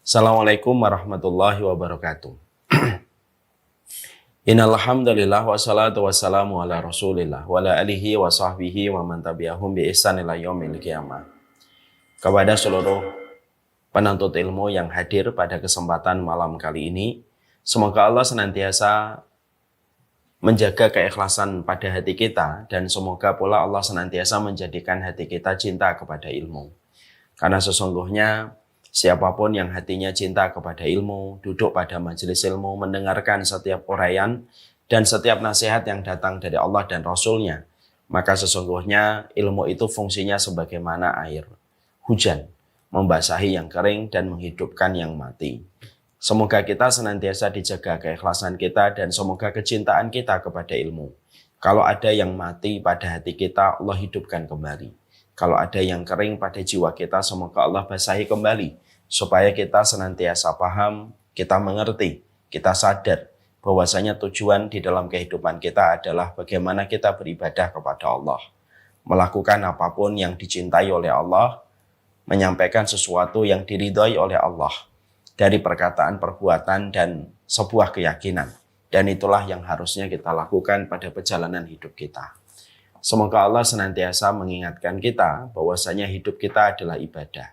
Assalamualaikum warahmatullahi wabarakatuh. Innal hamdalillah wassalatu wassalamu ala Rasulillah wa ala alihi wa sahbihi wa man tabi'ahum bi ihsan ila yaumil qiyamah. Kepada seluruh penuntut ilmu yang hadir pada kesempatan malam kali ini, semoga Allah senantiasa menjaga keikhlasan pada hati kita dan semoga pula Allah senantiasa menjadikan hati kita cinta kepada ilmu. Karena sesungguhnya siapapun yang hatinya cinta kepada ilmu, duduk pada majelis ilmu, mendengarkan setiap uraian dan setiap nasihat yang datang dari Allah dan Rasul-Nya, maka sesungguhnya ilmu itu fungsinya sebagaimana air hujan, membasahi yang kering dan menghidupkan yang mati. Semoga kita senantiasa dijaga keikhlasan kita dan semoga kecintaan kita kepada ilmu. Kalau ada yang mati pada hati kita, Allah hidupkan kembali. Kalau ada yang kering pada jiwa kita, semoga Allah basahi kembali. Supaya kita senantiasa paham, kita mengerti, kita sadar bahwasanya tujuan di dalam kehidupan kita adalah bagaimana kita beribadah kepada Allah. Melakukan apapun yang dicintai oleh Allah, menyampaikan sesuatu yang diridhai oleh Allah. Dari perkataan, perbuatan, dan sebuah keyakinan. Dan itulah yang harusnya kita lakukan pada perjalanan hidup kita. Semoga Allah senantiasa mengingatkan kita bahwasanya hidup kita adalah ibadah.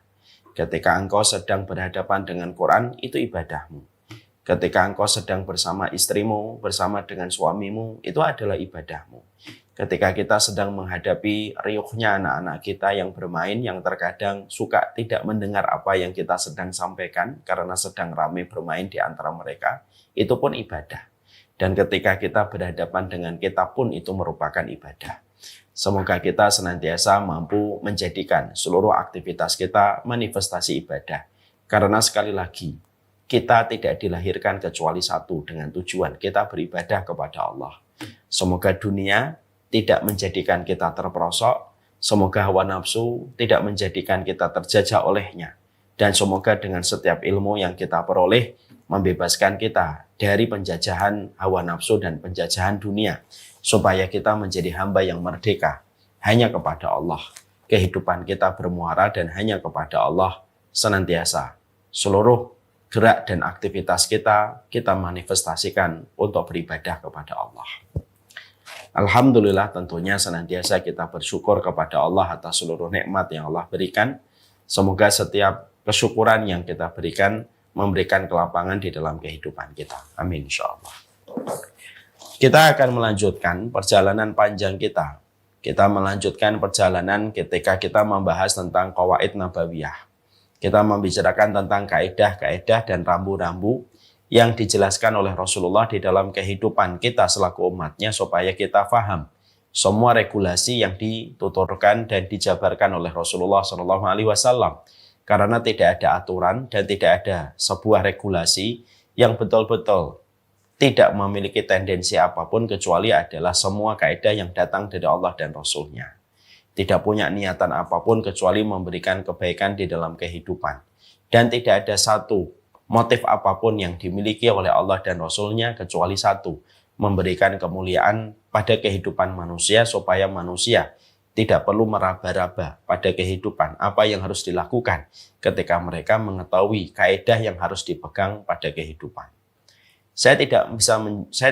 Ketika engkau sedang berhadapan dengan Quran, itu ibadahmu. Ketika engkau sedang bersama istrimu, bersama dengan suamimu, itu adalah ibadahmu. Ketika kita sedang menghadapi riuhnya anak-anak kita yang bermain, yang terkadang suka tidak mendengar apa yang kita sedang sampaikan karena sedang ramai bermain di antara mereka, itu pun ibadah. Dan ketika kita berhadapan dengan kita pun itu merupakan ibadah. Semoga kita senantiasa mampu menjadikan seluruh aktivitas kita manifestasi ibadah. Karena sekali lagi, kita tidak dilahirkan kecuali satu dengan tujuan kita beribadah kepada Allah. Semoga dunia tidak menjadikan kita terperosok, semoga hawa nafsu tidak menjadikan kita terjajah olehnya, dan semoga dengan setiap ilmu yang kita peroleh membebaskan kita dari penjajahan hawa nafsu dan penjajahan dunia, supaya kita menjadi hamba yang merdeka hanya kepada Allah. Kehidupan kita bermuara dan hanya kepada Allah senantiasa. Seluruh gerak dan aktivitas kita manifestasikan untuk beribadah kepada Allah. Alhamdulillah, tentunya senantiasa kita bersyukur kepada Allah atas seluruh nikmat yang Allah berikan. Semoga setiap kesyukuran yang kita berikan memberikan kelapangan di dalam kehidupan kita. Amin insyaallah. Kita akan melanjutkan perjalanan panjang kita. Kita melanjutkan perjalanan ketika kita membahas tentang qawaid nabawiyah. Kita membicarakan tentang kaedah-kaedah dan rambu-rambu yang dijelaskan oleh Rasulullah di dalam kehidupan kita selaku umatnya supaya kita paham semua regulasi yang dituturkan dan dijabarkan oleh Rasulullah SAW. Karena tidak ada aturan dan tidak ada sebuah regulasi yang betul-betul tidak memiliki tendensi apapun kecuali adalah semua kaidah yang datang dari Allah dan Rasul-Nya. Tidak punya niatan apapun kecuali memberikan kebaikan di dalam kehidupan. Dan tidak ada satu motif apapun yang dimiliki oleh Allah dan Rasul-Nya kecuali satu, memberikan kemuliaan pada kehidupan manusia supaya manusia tidak perlu meraba-raba pada kehidupan apa yang harus dilakukan ketika mereka mengetahui kaidah yang harus dipegang pada kehidupan. Saya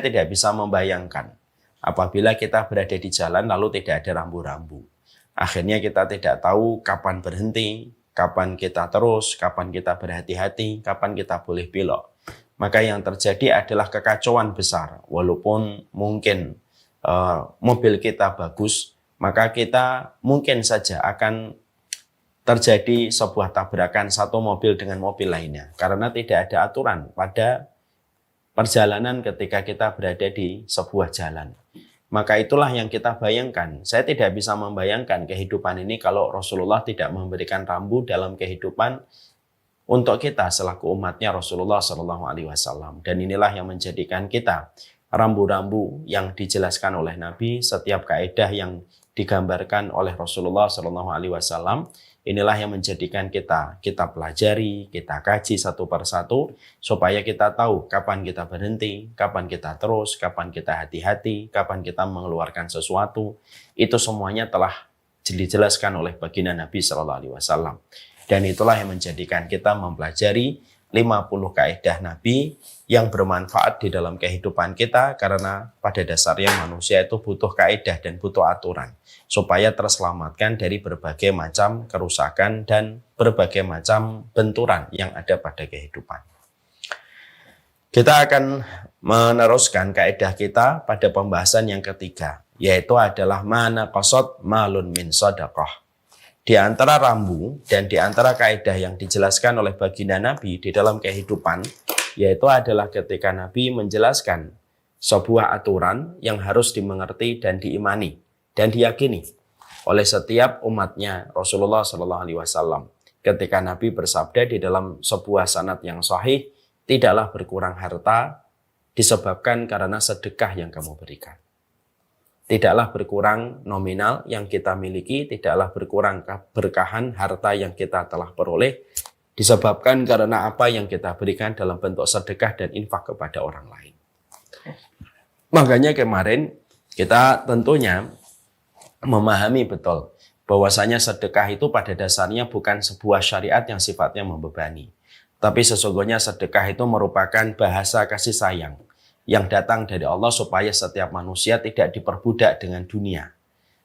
tidak bisa membayangkan apabila kita berada di jalan lalu tidak ada rambu-rambu. Akhirnya kita tidak tahu kapan berhenti, kapan kita terus, kapan kita berhati-hati, kapan kita boleh belok. Maka yang terjadi adalah kekacauan besar. Walaupun mungkin mobil kita bagus, maka kita mungkin saja akan terjadi sebuah tabrakan satu mobil dengan mobil lainnya. Karena tidak ada aturan pada perjalanan ketika kita berada di sebuah jalan. Maka itulah yang kita bayangkan. Saya tidak bisa membayangkan kehidupan ini kalau Rasulullah tidak memberikan rambu dalam kehidupan untuk kita selaku umatnya Rasulullah SAW. Dan inilah yang menjadikan kita rambu-rambu yang dijelaskan oleh Nabi, setiap kaidah yang digambarkan oleh Rasulullah SAW. Inilah yang menjadikan kita pelajari, kita kaji satu persatu, supaya kita tahu kapan kita berhenti, kapan kita terus, kapan kita hati-hati, kapan kita mengeluarkan sesuatu. Itu semuanya telah dijelaskan oleh baginda Nabi SAW. Dan itulah yang menjadikan kita mempelajari 50 kaidah Nabi yang bermanfaat di dalam kehidupan kita, karena pada dasarnya manusia itu butuh kaidah dan butuh aturan supaya terselamatkan dari berbagai macam kerusakan dan berbagai macam benturan yang ada pada kehidupan. Kita akan meneruskan kaidah kita pada pembahasan yang ketiga, yaitu adalah mana qasad malun min sadaqah. Di antara rambu dan di antara kaidah yang dijelaskan oleh baginda Nabi di dalam kehidupan, yaitu adalah ketika Nabi menjelaskan sebuah aturan yang harus dimengerti dan diimani dan diyakini oleh setiap umatnya Rasulullah SAW. Ketika Nabi bersabda di dalam sebuah sanad yang sahih, tidaklah berkurang harta disebabkan karena sedekah yang kamu berikan. Tidaklah berkurang nominal yang kita miliki, tidaklah berkurang keberkahan harta yang kita telah peroleh, disebabkan karena apa yang kita berikan dalam bentuk sedekah dan infak kepada orang lain. Makanya kemarin kita tentunya memahami betul bahwasanya sedekah itu pada dasarnya bukan sebuah syariat yang sifatnya membebani. Tapi sesungguhnya sedekah itu merupakan bahasa kasih sayang yang datang dari Allah supaya setiap manusia tidak diperbudak dengan dunia.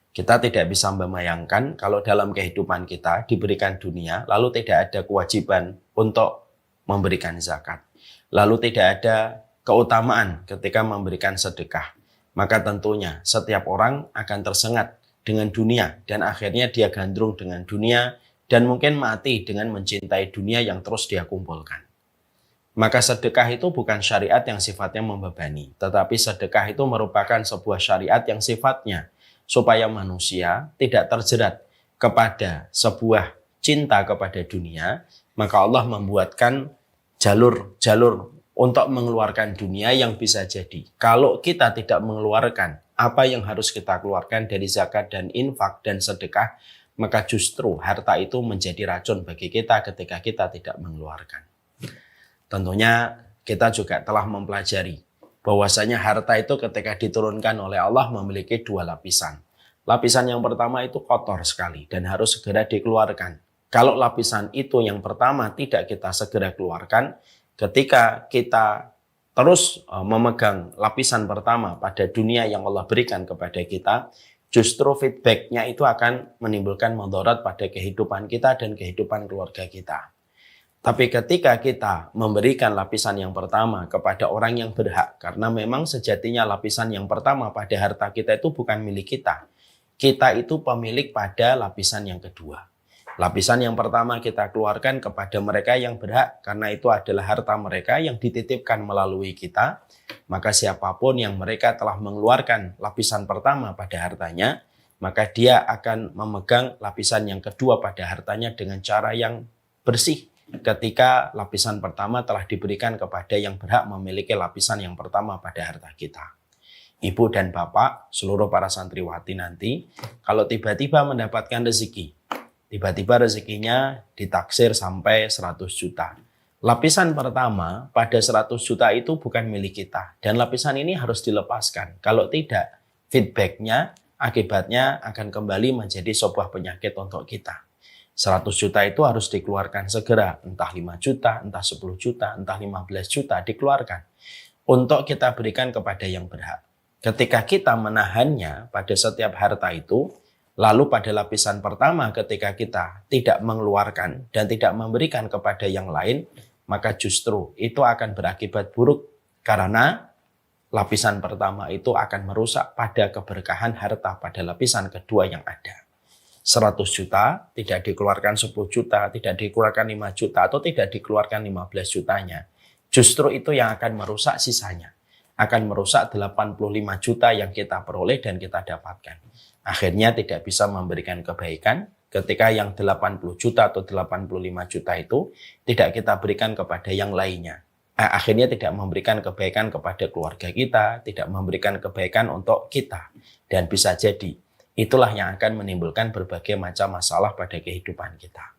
Kita tidak bisa membayangkan kalau dalam kehidupan kita diberikan dunia, lalu tidak ada kewajiban untuk memberikan zakat. Lalu tidak ada keutamaan ketika memberikan sedekah. Maka tentunya setiap orang akan tersengat dengan dunia dan akhirnya dia gandrung dengan dunia dan mungkin mati dengan mencintai dunia yang terus dia kumpulkan. Maka sedekah itu bukan syariat yang sifatnya membebani, tetapi sedekah itu merupakan sebuah syariat yang sifatnya supaya manusia tidak terjerat kepada sebuah cinta kepada dunia, maka Allah membuatkan jalur-jalur untuk mengeluarkan dunia yang bisa jadi. Kalau kita tidak mengeluarkan apa yang harus kita keluarkan dari zakat dan infak dan sedekah, maka justru harta itu menjadi racun bagi kita ketika kita tidak mengeluarkan. Tentunya kita juga telah mempelajari bahwasanya harta itu ketika diturunkan oleh Allah memiliki dua lapisan. Lapisan yang pertama itu kotor sekali dan harus segera dikeluarkan. Kalau lapisan itu yang pertama tidak kita segera keluarkan, ketika kita terus memegang lapisan pertama pada dunia yang Allah berikan kepada kita, justru feedbacknya itu akan menimbulkan mudarat pada kehidupan kita dan kehidupan keluarga kita. Tapi ketika kita memberikan lapisan yang pertama kepada orang yang berhak, karena memang sejatinya lapisan yang pertama pada harta kita itu bukan milik kita. Kita itu pemilik pada lapisan yang kedua. Lapisan yang pertama kita keluarkan kepada mereka yang berhak, karena itu adalah harta mereka yang dititipkan melalui kita. Maka siapapun yang mereka telah mengeluarkan lapisan pertama pada hartanya, maka dia akan memegang lapisan yang kedua pada hartanya dengan cara yang bersih. Ketika lapisan pertama telah diberikan kepada yang berhak memiliki lapisan yang pertama pada harta kita. Ibu dan bapak, seluruh para santriwati nanti, kalau tiba-tiba mendapatkan rezeki, tiba-tiba rezekinya ditaksir sampai 100 juta. Lapisan pertama pada 100 juta itu bukan milik kita. Dan lapisan ini harus dilepaskan. Kalau tidak, feedbacknya, akibatnya akan kembali menjadi sebuah penyakit untuk kita. 100 juta itu harus dikeluarkan segera, entah 5 juta, entah 10 juta, entah 15 juta dikeluarkan untuk kita berikan kepada yang berhak. Ketika kita menahannya pada setiap harta itu, lalu pada lapisan pertama ketika kita tidak mengeluarkan dan tidak memberikan kepada yang lain, maka justru itu akan berakibat buruk karena lapisan pertama itu akan merusak pada keberkahan harta pada lapisan kedua yang ada. 100 juta, tidak dikeluarkan 10 juta, tidak dikeluarkan 5 juta, atau tidak dikeluarkan 15 jutanya. Justru itu yang akan merusak sisanya. Akan merusak 85 juta yang kita peroleh dan kita dapatkan. Akhirnya tidak bisa memberikan kebaikan ketika yang 80 juta atau 85 juta itu tidak kita berikan kepada yang lainnya. Akhirnya tidak memberikan kebaikan kepada keluarga kita, tidak memberikan kebaikan untuk kita. Dan bisa jadi itulah yang akan menimbulkan berbagai macam masalah pada kehidupan kita.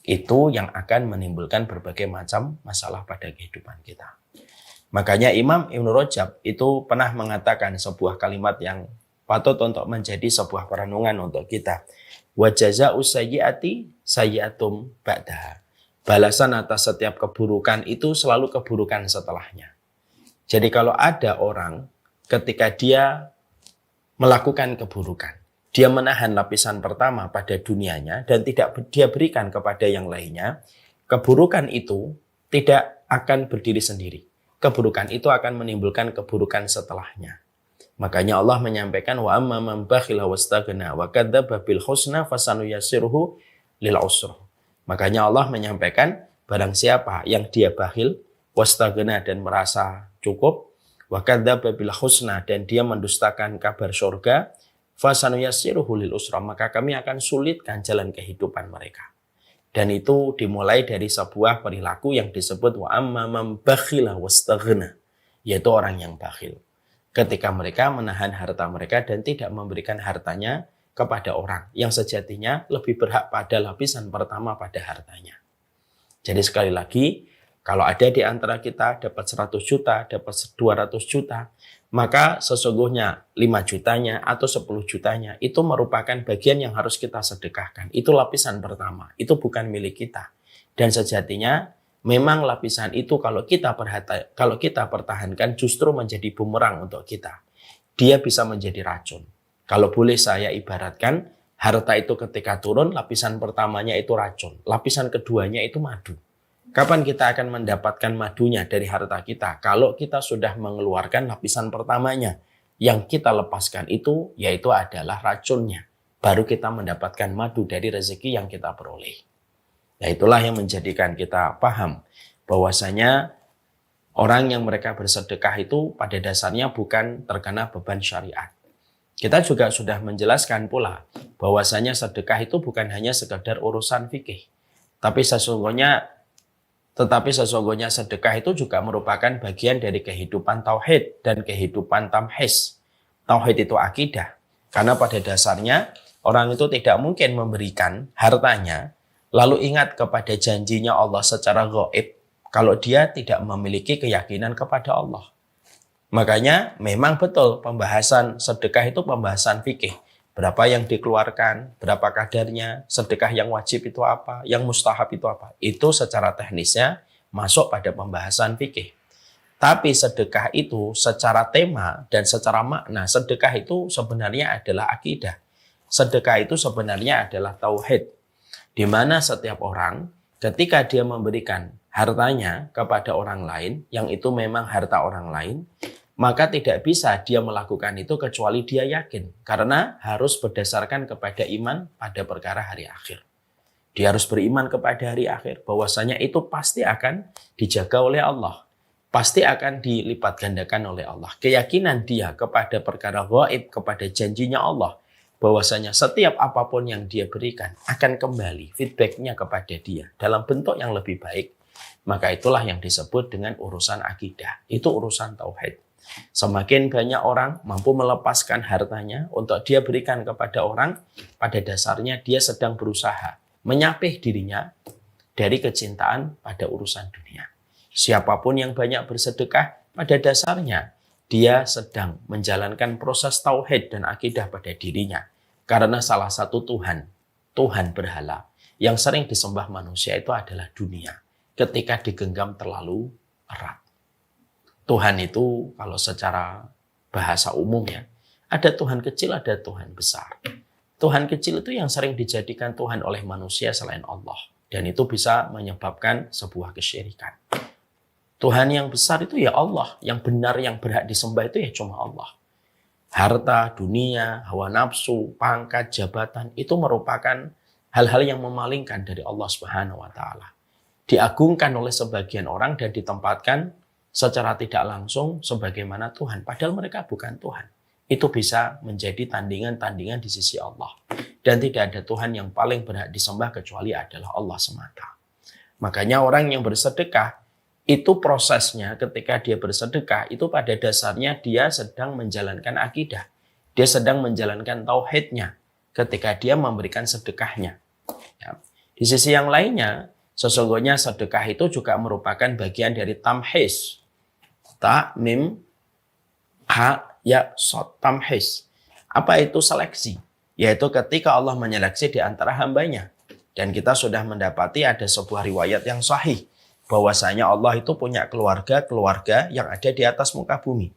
Itu yang akan menimbulkan berbagai macam masalah pada kehidupan kita. Makanya Imam Ibnu Rajab itu pernah mengatakan sebuah kalimat yang patut untuk menjadi sebuah perenungan untuk kita. Wa jazaa'us sayyi'ati sayyi'atum ba'daha. balasan atas setiap keburukan itu selalu keburukan setelahnya. Jadi kalau ada orang ketika dia melakukan keburukan, dia menahan lapisan pertama pada dunianya dan tidak dia berikan kepada yang lainnya, keburukan itu tidak akan berdiri sendiri. Keburukan itu akan menimbulkan keburukan setelahnya. Makanya Allah menyampaikan wa amma man bakhila wastaghna wa kadzdzaba bil husna fasanuyassiruhu lil usra. Makanya Allah menyampaikan barang siapa yang dia bakhil wastaghna dan merasa cukup wa kadzdzaba bil husna dan dia mendustakan kabar surga fasanuyassiruhu lil usra, maka kami akan sulitkan jalan kehidupan mereka. Dan itu dimulai dari sebuah perilaku yang disebut wa amma man bakhila wastaghna, yaitu orang yang bakhil. Ketika mereka menahan harta mereka dan tidak memberikan hartanya kepada orang yang sejatinya lebih berhak pada lapisan pertama pada hartanya. Jadi sekali lagi, kalau ada di antara kita dapat 100 juta, dapat 200 juta, maka sesungguhnya 5 jutanya atau 10 jutanya itu merupakan bagian yang harus kita sedekahkan. Itu lapisan pertama, itu bukan milik kita. Dan sejatinya memang lapisan itu kalau kita pertahankan justru menjadi bumerang untuk kita. Dia bisa menjadi racun. Kalau boleh saya ibaratkan, harta itu ketika turun, lapisan pertamanya itu racun. Lapisan keduanya itu madu. Kapan kita akan mendapatkan madunya dari harta kita? Kalau kita sudah mengeluarkan lapisan pertamanya. Yang kita lepaskan itu, yaitu adalah racunnya. Baru kita mendapatkan madu dari rezeki yang kita peroleh. Nah, itulah yang menjadikan kita paham bahwasanya orang yang mereka bersedekah itu pada dasarnya bukan terkena beban syariat. Kita juga sudah menjelaskan pula bahwasanya sedekah itu bukan hanya sekedar urusan fikih. Tetapi sesungguhnya sedekah itu juga merupakan bagian dari kehidupan tauhid dan kehidupan tamhis. Tauhid itu akidah. Karena pada dasarnya orang itu tidak mungkin memberikan hartanya lalu ingat kepada janjinya Allah secara gaib kalau dia tidak memiliki keyakinan kepada Allah. Makanya memang betul pembahasan sedekah itu pembahasan fikih. Berapa yang dikeluarkan, berapa kadarnya, sedekah yang wajib itu apa, yang mustahab itu apa. Itu secara teknisnya masuk pada pembahasan fikih. Tapi sedekah itu secara tema dan secara makna, sedekah itu sebenarnya adalah akidah. Sedekah itu sebenarnya adalah tauhid. Di mana setiap orang ketika dia memberikan hartanya kepada orang lain, yang itu memang harta orang lain, maka tidak bisa dia melakukan itu kecuali dia yakin. Karena harus berdasarkan kepada iman pada perkara hari akhir. Dia harus beriman kepada hari akhir, bahwasanya itu pasti akan dijaga oleh Allah. Pasti akan dilipat gandakan oleh Allah. Keyakinan dia kepada perkara gaib, kepada janjinya Allah, bahwasanya setiap apapun yang dia berikan akan kembali feedbacknya kepada dia dalam bentuk yang lebih baik. Maka itulah yang disebut dengan urusan akidah. Itu urusan tauhid. Semakin banyak orang mampu melepaskan hartanya untuk dia berikan kepada orang, pada dasarnya dia sedang berusaha menyapih dirinya dari kecintaan pada urusan dunia. Siapapun yang banyak bersedekah, pada dasarnya dia sedang menjalankan proses tauhid dan akidah pada dirinya. Karena salah satu Tuhan berhala yang sering disembah manusia itu adalah dunia. Ketika digenggam terlalu erat. Tuhan itu kalau secara bahasa umum ya, ada Tuhan kecil, ada Tuhan besar. Tuhan kecil itu yang sering dijadikan Tuhan oleh manusia selain Allah. Dan itu bisa menyebabkan sebuah kesyirikan. Tuhan yang besar itu ya Allah. Yang benar, yang berhak disembah itu ya cuma Allah. Harta, dunia, hawa nafsu, pangkat, jabatan, itu merupakan hal-hal yang memalingkan dari Allah Subhanahu wa Ta'ala. Diagungkan oleh sebagian orang dan ditempatkan secara tidak langsung sebagaimana Tuhan. Padahal mereka bukan Tuhan. Itu bisa menjadi tandingan-tandingan di sisi Allah. Dan tidak ada Tuhan yang paling berhak disembah kecuali adalah Allah semata. Makanya orang yang bersedekah, itu prosesnya ketika dia bersedekah, itu pada dasarnya dia sedang menjalankan akidah. Dia sedang menjalankan tauhidnya ketika dia memberikan sedekahnya. Ya. Di sisi yang lainnya, sesungguhnya sedekah itu juga merupakan bagian dari tamhis. Ta, mim, ha, ya, sod, tamhis. Apa itu seleksi? Yaitu ketika Allah menyeleksi di antara hambanya. Dan kita sudah mendapati ada sebuah riwayat yang sahih bahwasanya Allah itu punya keluarga-keluarga yang ada di atas muka bumi.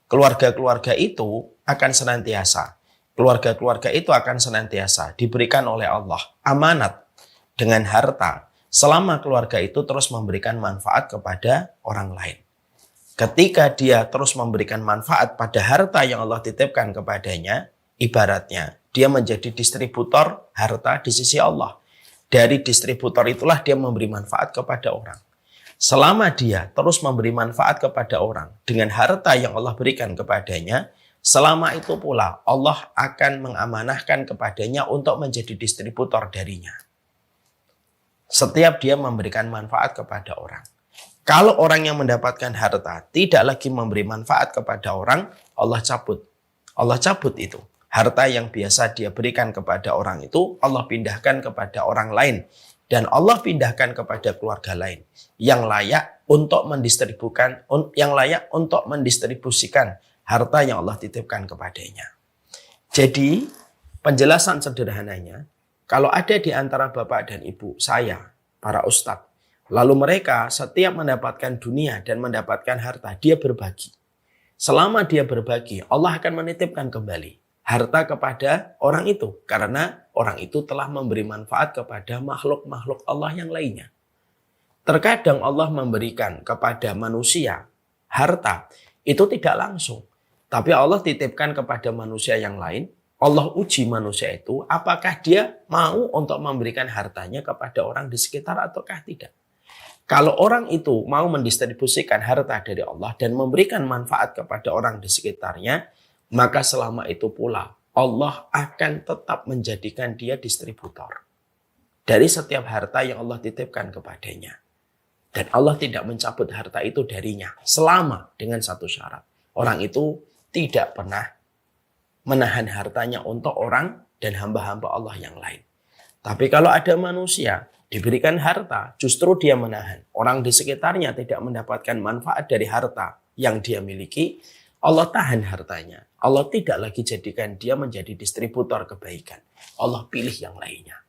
Keluarga-keluarga itu akan senantiasa, diberikan oleh Allah amanat dengan harta selama keluarga itu terus memberikan manfaat kepada orang lain. Ketika dia terus memberikan manfaat pada harta yang Allah titipkan kepadanya, ibaratnya dia menjadi distributor harta di sisi Allah. Dari distributor itulah dia memberi manfaat kepada orang. Selama dia terus memberi manfaat kepada orang dengan harta yang Allah berikan kepadanya, selama itu pula Allah akan mengamanahkan kepadanya untuk menjadi distributor darinya. Setiap dia memberikan manfaat kepada orang. Kalau orang yang mendapatkan harta tidak lagi memberi manfaat kepada orang, Allah cabut. Allah cabut itu. Harta yang biasa dia berikan kepada orang itu, Allah pindahkan kepada orang lain. Dan Allah pindahkan kepada keluarga lain yang layak untuk mendistribusikan harta yang Allah titipkan kepadanya. Jadi, penjelasan sederhananya, kalau ada di antara bapak dan ibu, saya, para ustadz, lalu mereka setiap mendapatkan dunia dan mendapatkan harta, dia berbagi. Selama dia berbagi, Allah akan menitipkan kembali harta kepada orang itu. Karena orang itu telah memberi manfaat kepada makhluk-makhluk Allah yang lainnya. Terkadang Allah memberikan kepada manusia harta, itu tidak langsung. Tapi Allah titipkan kepada manusia yang lain. Allah uji manusia itu, apakah dia mau untuk memberikan hartanya kepada orang di sekitar ataukah tidak. Kalau orang itu mau mendistribusikan harta dari Allah dan memberikan manfaat kepada orang di sekitarnya, maka selama itu pula Allah akan tetap menjadikan dia distributor dari setiap harta yang Allah titipkan kepadanya. Dan Allah tidak mencabut harta itu darinya selama dengan satu syarat. Orang itu tidak pernah menahan hartanya untuk orang dan hamba-hamba Allah yang lain. Tapi kalau ada manusia diberikan harta, justru dia menahan. Orang di sekitarnya tidak mendapatkan manfaat dari harta yang dia miliki, Allah tahan hartanya. Allah tidak lagi jadikan dia menjadi distributor kebaikan. Allah pilih yang lainnya.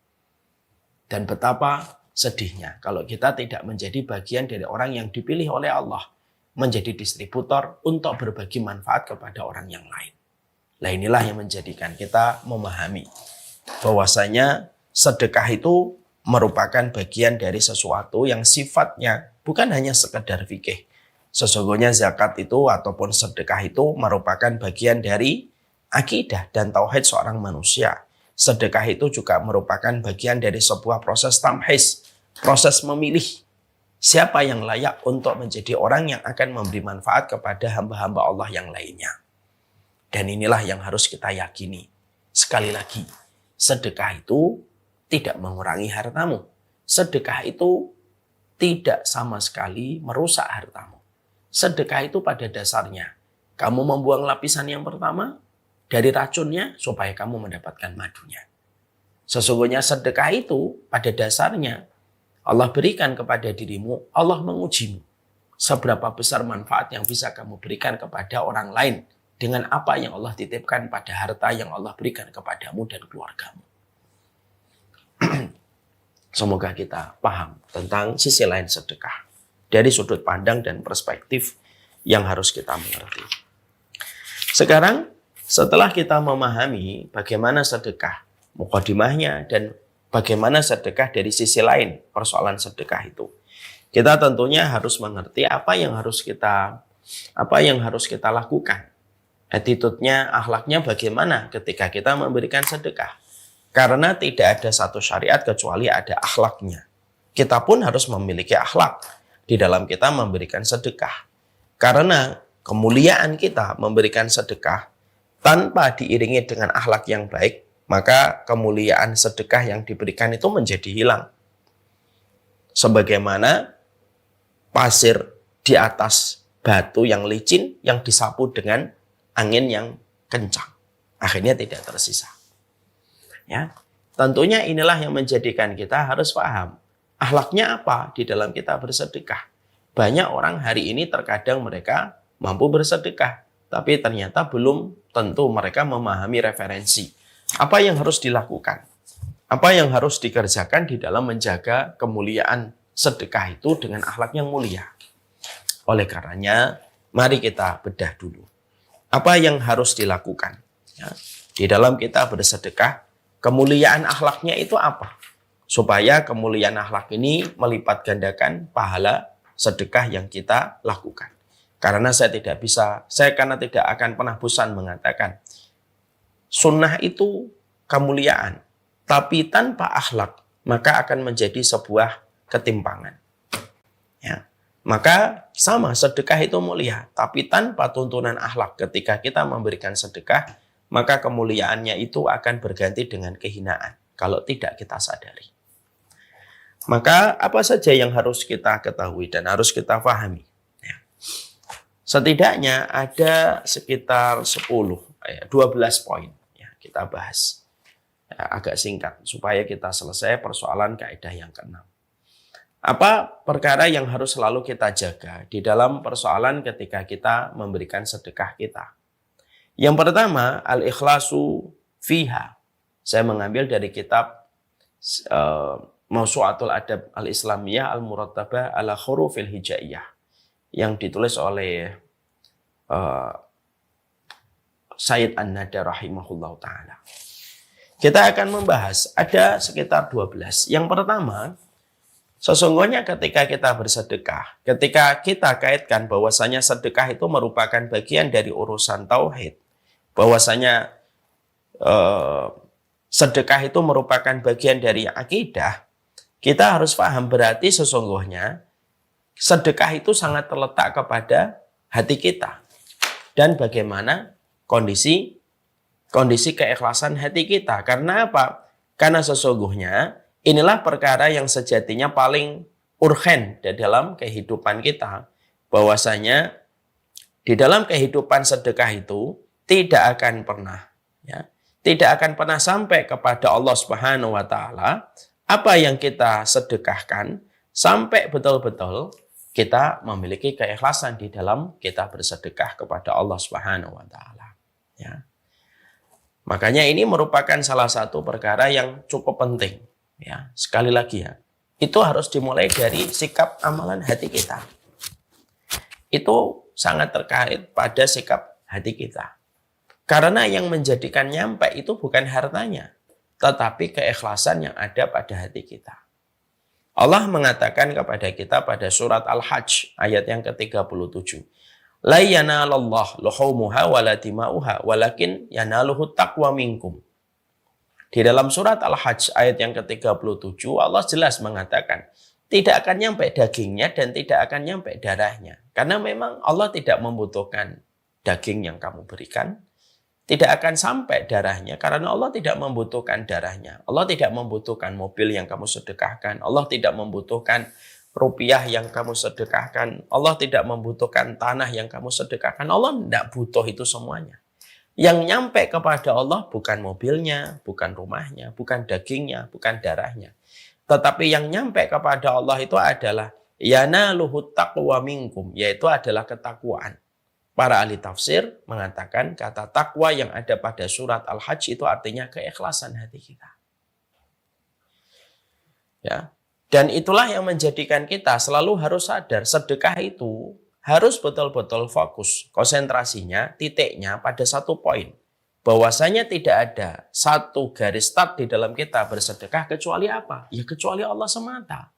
Dan betapa sedihnya kalau kita tidak menjadi bagian dari orang yang dipilih oleh Allah menjadi distributor untuk berbagi manfaat kepada orang yang lain. Nah, inilah yang menjadikan kita memahami bahwasanya sedekah itu merupakan bagian dari sesuatu yang sifatnya bukan hanya sekedar fikih. Sesungguhnya zakat itu ataupun sedekah itu merupakan bagian dari akidah dan tauhid seorang manusia. Sedekah itu juga merupakan bagian dari sebuah proses tamhis, proses memilih siapa yang layak untuk menjadi orang yang akan memberi manfaat kepada hamba-hamba Allah yang lainnya. Dan inilah yang harus kita yakini. Sekali lagi, sedekah itu tidak mengurangi hartamu. Sedekah itu tidak sama sekali merusak hartamu. Sedekah itu pada dasarnya, kamu membuang lapisan yang pertama dari racunnya supaya kamu mendapatkan madunya. Sesungguhnya sedekah itu pada dasarnya Allah berikan kepada dirimu, Allah mengujimu. Seberapa besar manfaat yang bisa kamu berikan kepada orang lain dengan apa yang Allah titipkan pada harta yang Allah berikan kepadamu dan keluargamu. Semoga kita paham tentang sisi lain sedekah dari sudut pandang dan perspektif yang harus kita mengerti. Sekarang setelah kita memahami bagaimana sedekah, mukadimahnya dan bagaimana sedekah dari sisi lain persoalan sedekah itu, kita tentunya harus mengerti apa yang harus kita lakukan. Attitude-nya, akhlaknya bagaimana ketika kita memberikan sedekah. Karena tidak ada satu syariat kecuali ada akhlaknya. Kita pun harus memiliki akhlak di dalam kita memberikan sedekah. Karena kemuliaan kita memberikan sedekah tanpa diiringi dengan akhlak yang baik, maka kemuliaan sedekah yang diberikan itu menjadi hilang. Sebagaimana pasir di atas batu yang licin yang disapu dengan angin yang kencang. Akhirnya tidak tersisa. Ya, tentunya inilah yang menjadikan kita harus paham akhlaknya apa di dalam kita bersedekah. Banyak orang hari ini terkadang mereka mampu bersedekah, tapi ternyata belum tentu mereka memahami referensi. Apa yang harus dilakukan? Apa yang harus dikerjakan di dalam menjaga kemuliaan sedekah itu dengan akhlak yang mulia. Oleh karenanya, mari kita bedah dulu. Apa yang harus dilakukan? Ya, di dalam kita bersedekah, kemuliaan akhlaknya itu apa? Supaya kemuliaan akhlak ini melipat gandakan pahala sedekah yang kita lakukan. Karena saya tidak akan pernah bosan mengatakan, sunnah itu kemuliaan. Tapi tanpa akhlak, maka akan menjadi sebuah ketimpangan. Ya. Maka sama, sedekah itu mulia. Tapi tanpa tuntunan akhlak ketika kita memberikan sedekah, maka kemuliaannya itu akan berganti dengan kehinaan. Kalau tidak kita sadari. Maka apa saja yang harus kita ketahui dan harus kita pahami. Ya. Setidaknya ada sekitar 12 poin. Ya, kita bahas. Agak singkat supaya kita selesai persoalan kaidah yang keenam. Apa perkara yang harus selalu kita jaga di dalam persoalan ketika kita memberikan sedekah kita? Yang pertama, al-ikhlasu fiha. Saya mengambil dari kitab Mawsu'atul Adab al-Islamiyah al-Murattabah ala Hurufil Hijaiyah yang ditulis oleh Sayyid An-Nada rahimahullahu ta'ala. Kita akan membahas ada sekitar 12. Yang pertama, sesungguhnya ketika kita bersedekah, ketika kita kaitkan bahwasanya sedekah itu merupakan bagian dari urusan tauhid, bahwasanya sedekah itu merupakan bagian dari akidah, kita harus paham berarti sesungguhnya sedekah itu sangat terletak kepada hati kita dan bagaimana kondisi keikhlasan hati kita. Karena apa? Karena sesungguhnya inilah perkara yang sejatinya paling urgen di dalam kehidupan kita. Bahwasanya di dalam kehidupan sedekah itu tidak akan pernah sampai kepada Allah Subhanahu wa taala apa yang kita sedekahkan sampai betul-betul kita memiliki keikhlasan di dalam kita bersedekah kepada Allah Subhanahu wa taala. Ya. Makanya ini merupakan salah satu perkara yang cukup penting. Ya, sekali lagi ya, itu harus dimulai dari sikap amalan hati kita. Itu sangat terkait pada sikap hati kita. Karena yang menjadikan nyampe itu bukan hartanya, tetapi keikhlasan yang ada pada hati kita. Allah mengatakan kepada kita pada surat Al-Hajj ayat yang ke-37. La yanalallah luhumuha wala dima'uha walakin yanaluhu taqwa minkum. Di dalam surat Al-Hajj ayat yang ke-37 Allah jelas mengatakan tidak akan nyampe dagingnya dan tidak akan nyampe darahnya. Karena memang Allah tidak membutuhkan daging yang kamu berikan. Tidak akan sampai darahnya karena Allah tidak membutuhkan darahnya. Allah tidak membutuhkan mobil yang kamu sedekahkan. Allah tidak membutuhkan rupiah yang kamu sedekahkan. Allah tidak membutuhkan tanah yang kamu sedekahkan. Allah tidak butuh itu semuanya. Yang nyampe kepada Allah bukan mobilnya, bukan rumahnya, bukan dagingnya, bukan darahnya. Tetapi yang nyampe kepada Allah itu adalah yanaluhu taqwa minkum, yaitu adalah ketakwaan. Para ahli tafsir mengatakan kata takwa yang ada pada surat Al-Hajj itu artinya keikhlasan hati kita. Ya. Dan itulah yang menjadikan kita selalu harus sadar sedekah itu harus betul-betul fokus. Konsentrasinya, titiknya pada satu poin. Bahwasanya tidak ada satu garis start di dalam kita bersedekah kecuali apa? Ya kecuali Allah semata.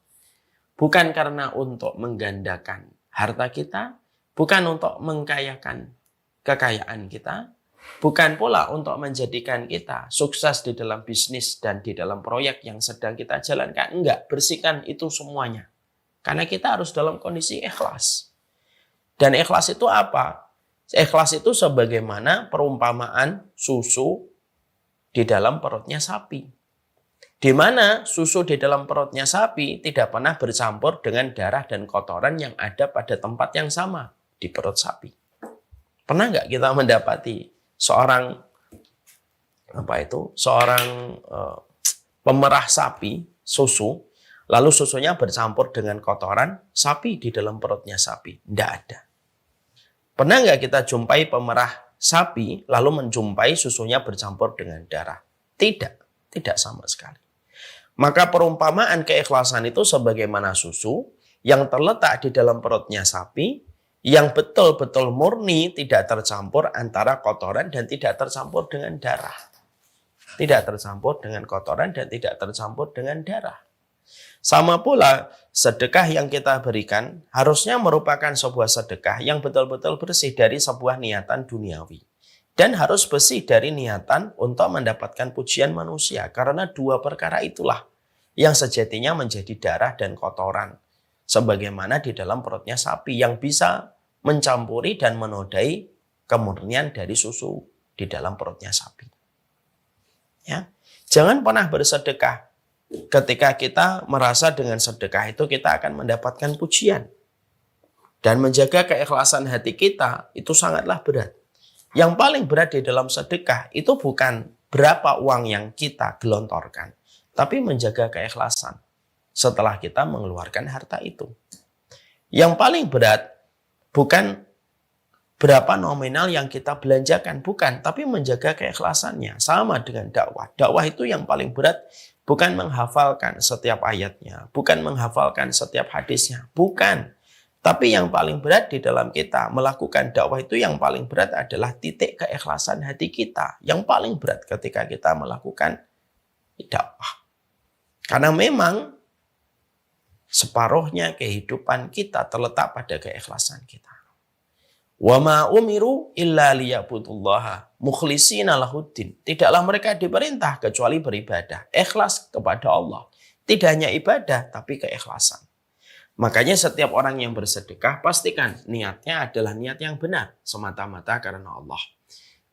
Bukan karena untuk menggandakan harta kita, bukan untuk mengkayakan kekayaan kita, bukan pula untuk menjadikan kita sukses di dalam bisnis dan di dalam proyek yang sedang kita jalankan. Enggak, bersihkan itu semuanya. Karena kita harus dalam kondisi ikhlas. Dan ikhlas itu apa? Ikhlas itu sebagaimana perumpamaan susu di dalam perutnya sapi. Di mana susu di dalam perutnya sapi tidak pernah bercampur dengan darah dan kotoran yang ada pada tempat yang sama di perut sapi. Pernah nggak kita mendapati seorang pemerah sapi susu, lalu susunya bercampur dengan kotoran sapi di dalam perutnya sapi? Tidak ada. Pernah nggak kita jumpai pemerah sapi lalu menjumpai susunya bercampur dengan darah? Tidak sama sekali. Maka perumpamaan keikhlasan itu sebagaimana susu yang terletak di dalam perutnya sapi, yang betul-betul murni, tidak tercampur antara kotoran dan tidak tercampur dengan darah. Tidak tercampur dengan kotoran dan tidak tercampur dengan darah. Sama pula sedekah yang kita berikan harusnya merupakan sebuah sedekah yang betul-betul bersih dari sebuah niatan duniawi. Dan harus bersih dari niatan untuk mendapatkan pujian manusia. Karena dua perkara itulah yang sejatinya menjadi darah dan kotoran. Sebagaimana di dalam perutnya sapi yang bisa mencampuri dan menodai kemurnian dari susu di dalam perutnya sapi. Ya. Jangan pernah bersedekah ketika kita merasa dengan sedekah itu kita akan mendapatkan pujian. Dan menjaga keikhlasan hati kita itu sangatlah berat. Yang paling berat di dalam sedekah itu bukan berapa uang yang kita gelontorkan, tapi menjaga keikhlasan setelah kita mengeluarkan harta itu. Yang paling berat bukan berapa nominal yang kita belanjakan, bukan, tapi menjaga keikhlasannya. Sama dengan dakwah. Dakwah itu yang paling berat bukan menghafalkan setiap ayatnya, bukan menghafalkan setiap hadisnya, bukan. Tapi yang paling berat di dalam kita melakukan dakwah itu yang paling berat adalah titik keikhlasan hati kita. Yang paling berat ketika kita melakukan dakwah. Karena memang separuhnya kehidupan kita terletak pada keikhlasan kita. Wa ma umiru illa liya'budullaha mukhlishina lahuddin. Tidaklah mereka diperintah kecuali beribadah, ikhlas kepada Allah. Tidak hanya ibadah tapi keikhlasan. Makanya setiap orang yang bersedekah pastikan niatnya adalah niat yang benar semata-mata karena Allah.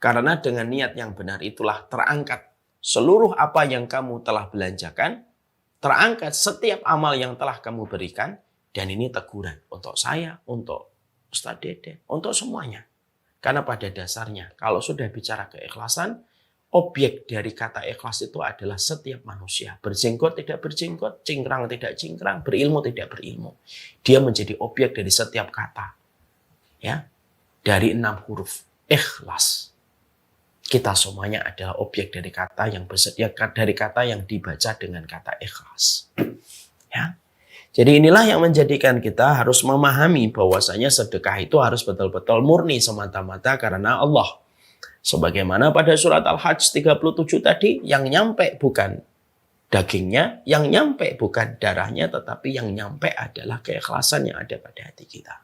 Karena dengan niat yang benar itulah terangkat seluruh apa yang kamu telah belanjakan, terangkat setiap amal yang telah kamu berikan, dan ini teguran untuk saya, untuk Ustaz Dede, untuk semuanya. Karena pada dasarnya, kalau sudah bicara keikhlasan, objek dari kata ikhlas itu adalah setiap manusia. Berjenggot tidak berjenggot, cingkrang tidak cingkrang, berilmu tidak berilmu. Dia menjadi objek dari setiap kata. Ya, dari 6 huruf. Ikhlas. Kita semuanya adalah objek dari kata yang dibaca dengan kata ikhlas. Ya. Jadi inilah yang menjadikan kita harus memahami bahwasanya sedekah itu harus betul-betul murni semata-mata karena Allah. Sebagaimana pada surat Al-Hajj 37 tadi, yang nyampe bukan dagingnya, yang nyampe bukan darahnya, tetapi yang nyampe adalah keikhlasan yang ada pada hati kita.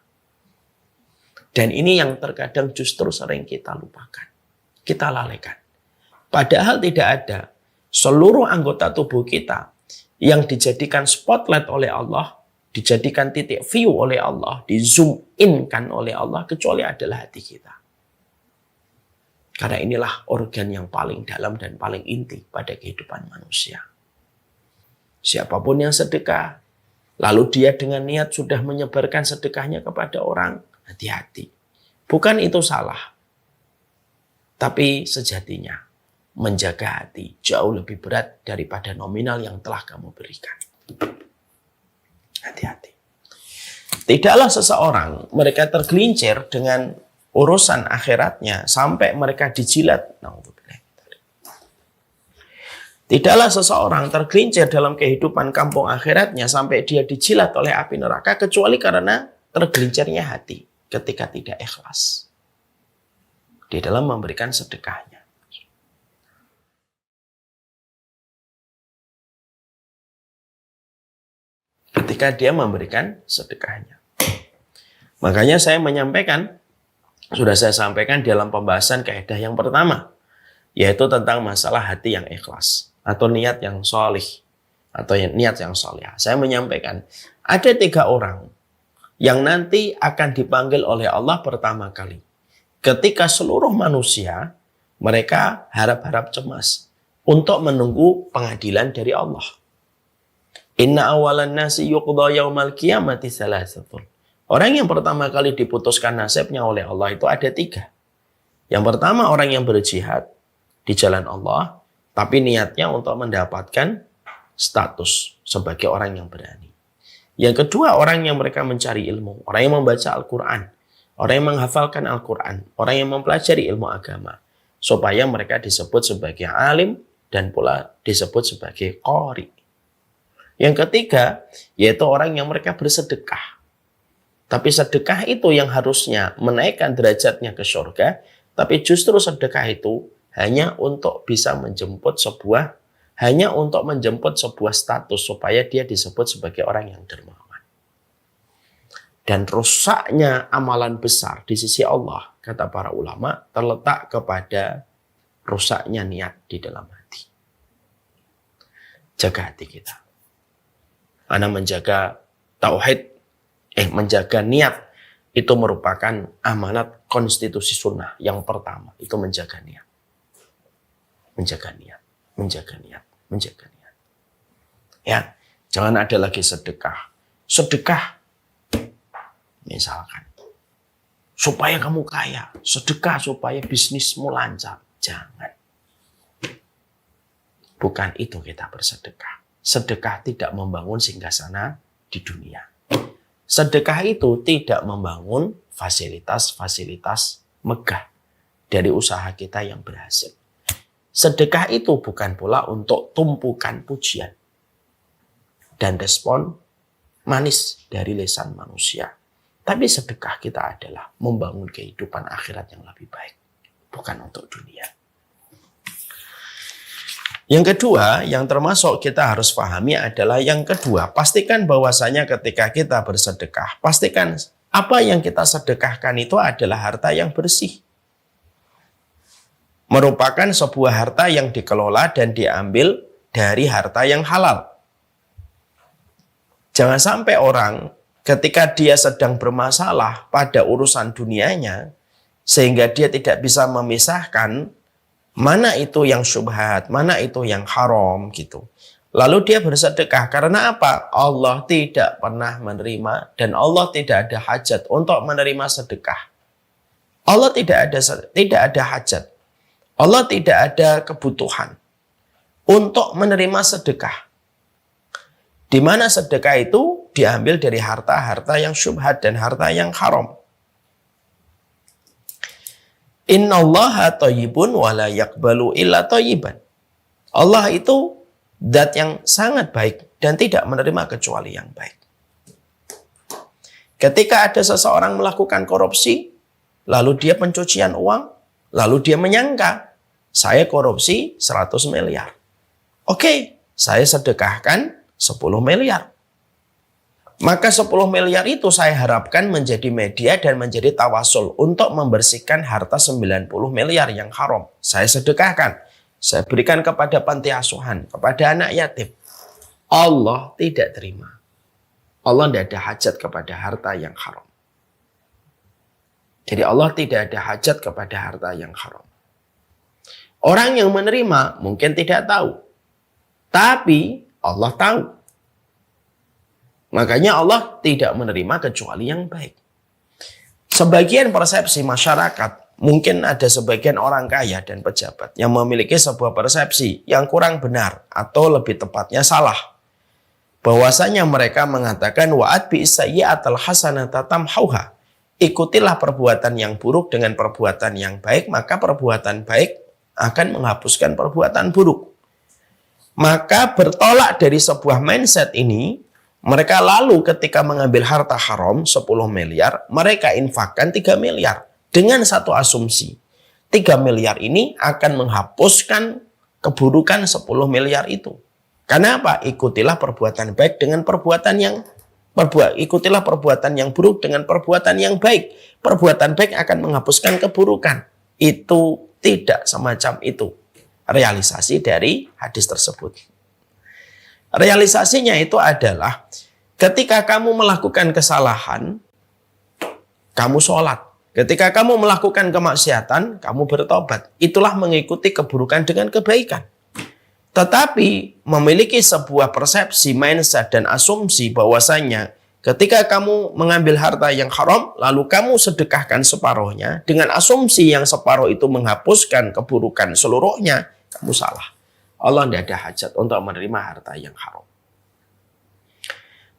Dan ini yang terkadang justru sering kita lupakan. Kita lalaikan. Padahal tidak ada seluruh anggota tubuh kita yang dijadikan spotlight oleh Allah, dijadikan titik view oleh Allah, di zoom in-kan oleh Allah, kecuali adalah hati kita. Karena inilah organ yang paling dalam dan paling inti pada kehidupan manusia. Siapapun yang sedekah, lalu dia dengan niat sudah menyebarkan sedekahnya kepada orang, hati-hati. Bukan itu salah. Tapi sejatinya, menjaga hati jauh lebih berat daripada nominal yang telah kamu berikan. Hati-hati. Tidaklah seseorang mereka tergelincir dengan urusan akhiratnya sampai mereka dijilat. Tidaklah seseorang tergelincir dalam kehidupan kampung akhiratnya sampai dia dijilat oleh api neraka kecuali karena tergelincirnya hati ketika tidak ikhlas di dalam memberikan sedekahnya. Ketika dia memberikan sedekahnya. Makanya saya menyampaikan, sudah saya sampaikan dalam pembahasan kaidah yang pertama, yaitu tentang masalah hati yang ikhlas atau niat yang sholih atau niat yang sholih. Saya menyampaikan ada 3 orang yang nanti akan dipanggil oleh Allah pertama kali. Ketika seluruh manusia mereka harap-harap cemas untuk menunggu pengadilan dari Allah. Inna awalan nasi yuqda yaumal qiyamati salasatun. Orang yang pertama kali diputuskan nasibnya oleh Allah itu ada 3. Yang pertama orang yang berjihad di jalan Allah, tapi niatnya untuk mendapatkan status sebagai orang yang berani. Yang kedua orang yang mereka mencari ilmu, orang yang membaca Al-Quran, orang yang menghafalkan Al-Quran, orang yang mempelajari ilmu agama, supaya mereka disebut sebagai alim dan pula disebut sebagai qari. Yang ketiga, yaitu orang yang mereka bersedekah. Tapi sedekah itu yang harusnya menaikkan derajatnya ke surga, tapi justru sedekah itu hanya untuk bisa menjemput sebuah status supaya dia disebut sebagai orang yang dermawan. Dan rusaknya amalan besar di sisi Allah, kata para ulama, terletak kepada rusaknya niat di dalam hati. Jaga hati kita. Karena menjaga niat itu merupakan amanat konstitusi sunnah. Yang pertama itu menjaga niat. Menjaga niat. Ya, jangan ada lagi sedekah. Sedekah, misalkan, supaya kamu kaya. Sedekah supaya bisnismu lancar. Jangan. Bukan itu kita bersedekah. Sedekah tidak membangun singgasana di dunia. Sedekah itu tidak membangun fasilitas-fasilitas megah dari usaha kita yang berhasil. Sedekah itu bukan pula untuk tumpukan pujian dan respon manis dari lisan manusia. Tapi sedekah kita adalah membangun kehidupan akhirat yang lebih baik. Bukan untuk dunia. Yang kedua, yang termasuk kita harus pahami adalah yang kedua, pastikan bahwasanya ketika kita bersedekah, pastikan apa yang kita sedekahkan itu adalah harta yang bersih. Merupakan sebuah harta yang dikelola dan diambil dari harta yang halal. Jangan sampai orang ketika dia sedang bermasalah pada urusan dunianya, sehingga dia tidak bisa memisahkan mana itu yang syubhat, mana itu yang haram gitu. Lalu dia bersedekah karena apa? Allah tidak pernah menerima dan Allah tidak ada hajat untuk menerima sedekah. Allah tidak ada hajat. Allah tidak ada kebutuhan untuk menerima sedekah. Di mana sedekah itu diambil dari harta-harta yang syubhat dan harta yang haram. Innallaha thayyibun wa la yaqbalu illa thayyiban. Allah itu zat yang sangat baik dan tidak menerima kecuali yang baik. Ketika ada seseorang melakukan korupsi, lalu dia pencucian uang, lalu dia menyangka, saya korupsi 100 miliar. Oke, saya sedekahkan 10 miliar. Maka 10 miliar itu saya harapkan menjadi media dan menjadi tawasul untuk membersihkan harta 90 miliar yang haram. Saya sedekahkan. Saya berikan kepada panti asuhan, kepada anak yatim. Allah tidak terima. Allah tidak ada hajat kepada harta yang haram. Jadi Allah tidak ada hajat kepada harta yang haram. Orang yang menerima mungkin tidak tahu. Tapi Allah tahu. Makanya Allah tidak menerima kecuali yang baik. Sebagian persepsi masyarakat, mungkin ada sebagian orang kaya dan pejabat yang memiliki sebuah persepsi yang kurang benar atau lebih tepatnya salah. Bahwasanya mereka mengatakan wa'at bi'isayyi'atal hasanata tamhauha. Ikutilah perbuatan yang buruk dengan perbuatan yang baik, maka perbuatan baik akan menghapuskan perbuatan buruk. Maka bertolak dari sebuah mindset ini, mereka lalu ketika mengambil harta haram 10 miliar, mereka infakkan 3 miliar. Dengan satu asumsi, 3 miliar ini akan menghapuskan keburukan 10 miliar itu. Karena apa? Ikutilah perbuatan baik dengan perbuatan yang ikutilah perbuatan yang buruk dengan perbuatan yang baik. Perbuatan baik akan menghapuskan keburukan. Itu tidak semacam itu realisasi dari hadis tersebut. Realisasinya itu adalah ketika kamu melakukan kesalahan, kamu sholat. Ketika kamu melakukan kemaksiatan, kamu bertobat. Itulah mengikuti keburukan dengan kebaikan. Tetapi memiliki sebuah persepsi, mindset, dan asumsi bahwasanya ketika kamu mengambil harta yang haram, lalu kamu sedekahkan separuhnya, dengan asumsi yang separuh itu menghapuskan keburukan seluruhnya, kamu salah. Allah tidak ada hajat untuk menerima harta yang haram.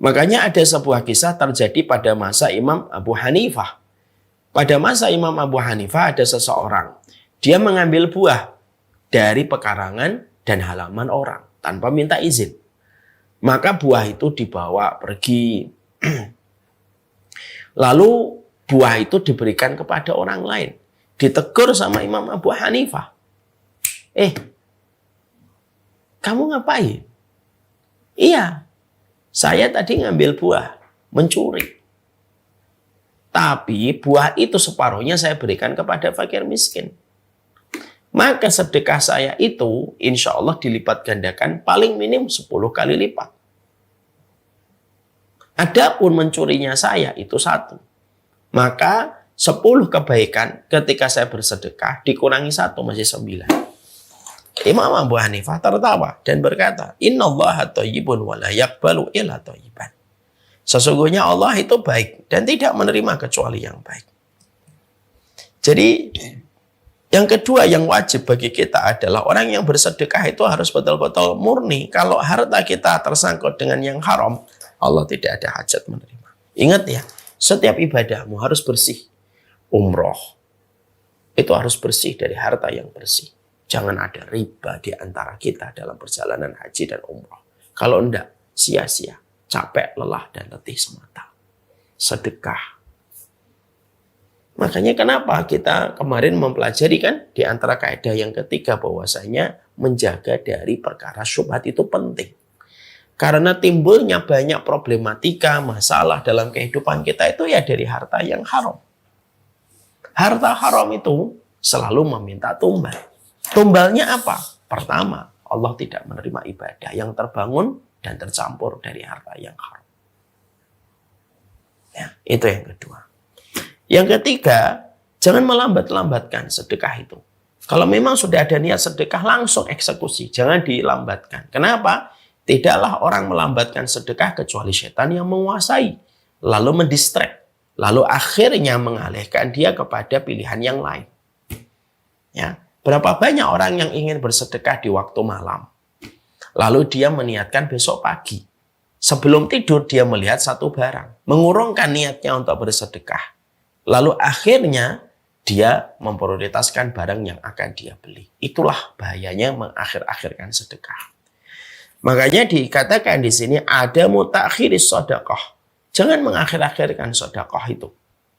Makanya ada sebuah kisah terjadi pada masa Imam Abu Hanifah. Pada masa Imam Abu Hanifah ada seseorang. Dia mengambil buah dari pekarangan dan halaman orang tanpa minta izin. Maka buah itu dibawa pergi. Lalu buah itu diberikan kepada orang lain. Ditegur sama Imam Abu Hanifah. Kamu ngapain? Iya, saya tadi ngambil buah, mencuri. Tapi buah itu separuhnya saya berikan kepada fakir miskin. Maka sedekah saya itu insya Allah dilipat gandakan paling minim 10 kali lipat. Adapun mencurinya saya itu 1. Maka 10 kebaikan ketika saya bersedekah dikurangi 1 masih 9. Imam Abu Hanifah tertawa dan berkata, Innallaha thayyibun wa la yaqbalu illa thayyiban. Sesungguhnya Allah itu baik dan tidak menerima kecuali yang baik. Jadi yang kedua yang wajib bagi kita adalah orang yang bersedekah itu harus betul-betul murni. Kalau harta kita tersangkut dengan yang haram, Allah tidak ada hajat menerima. Ingat ya, setiap ibadahmu harus bersih. Umroh itu harus bersih dari harta yang bersih. Jangan ada riba di antara kita dalam perjalanan haji dan umroh. Kalau enggak, sia-sia, capek, lelah, dan letih semata. Sedekah. Makanya kenapa kita kemarin mempelajari kan di antara kaidah yang ketiga bahwasanya menjaga dari perkara syubhat itu penting. Karena timbulnya banyak problematika, masalah dalam kehidupan kita itu ya dari harta yang haram. Harta haram itu selalu meminta tumbal. Tumbalnya apa? Pertama, Allah tidak menerima ibadah yang terbangun dan tercampur dari harta yang haram. Ya, itu yang kedua. Yang ketiga, jangan melambat-lambatkan sedekah itu. Kalau memang sudah ada niat sedekah, langsung eksekusi. Jangan dilambatkan. Kenapa? Tidaklah orang melambatkan sedekah kecuali setan yang menguasai. Lalu mendistract. Lalu akhirnya mengalihkan dia kepada pilihan yang lain. Ya, berapa banyak orang yang ingin bersedekah di waktu malam. Lalu dia meniatkan besok pagi. Sebelum tidur dia melihat satu barang. Mengurungkan niatnya untuk bersedekah. Lalu akhirnya dia memprioritaskan barang yang akan dia beli. Itulah bahayanya mengakhir-akhirkan sedekah. Makanya dikatakan di sini ada mutakhiris sedekah. Jangan mengakhir-akhirkan sedekah itu.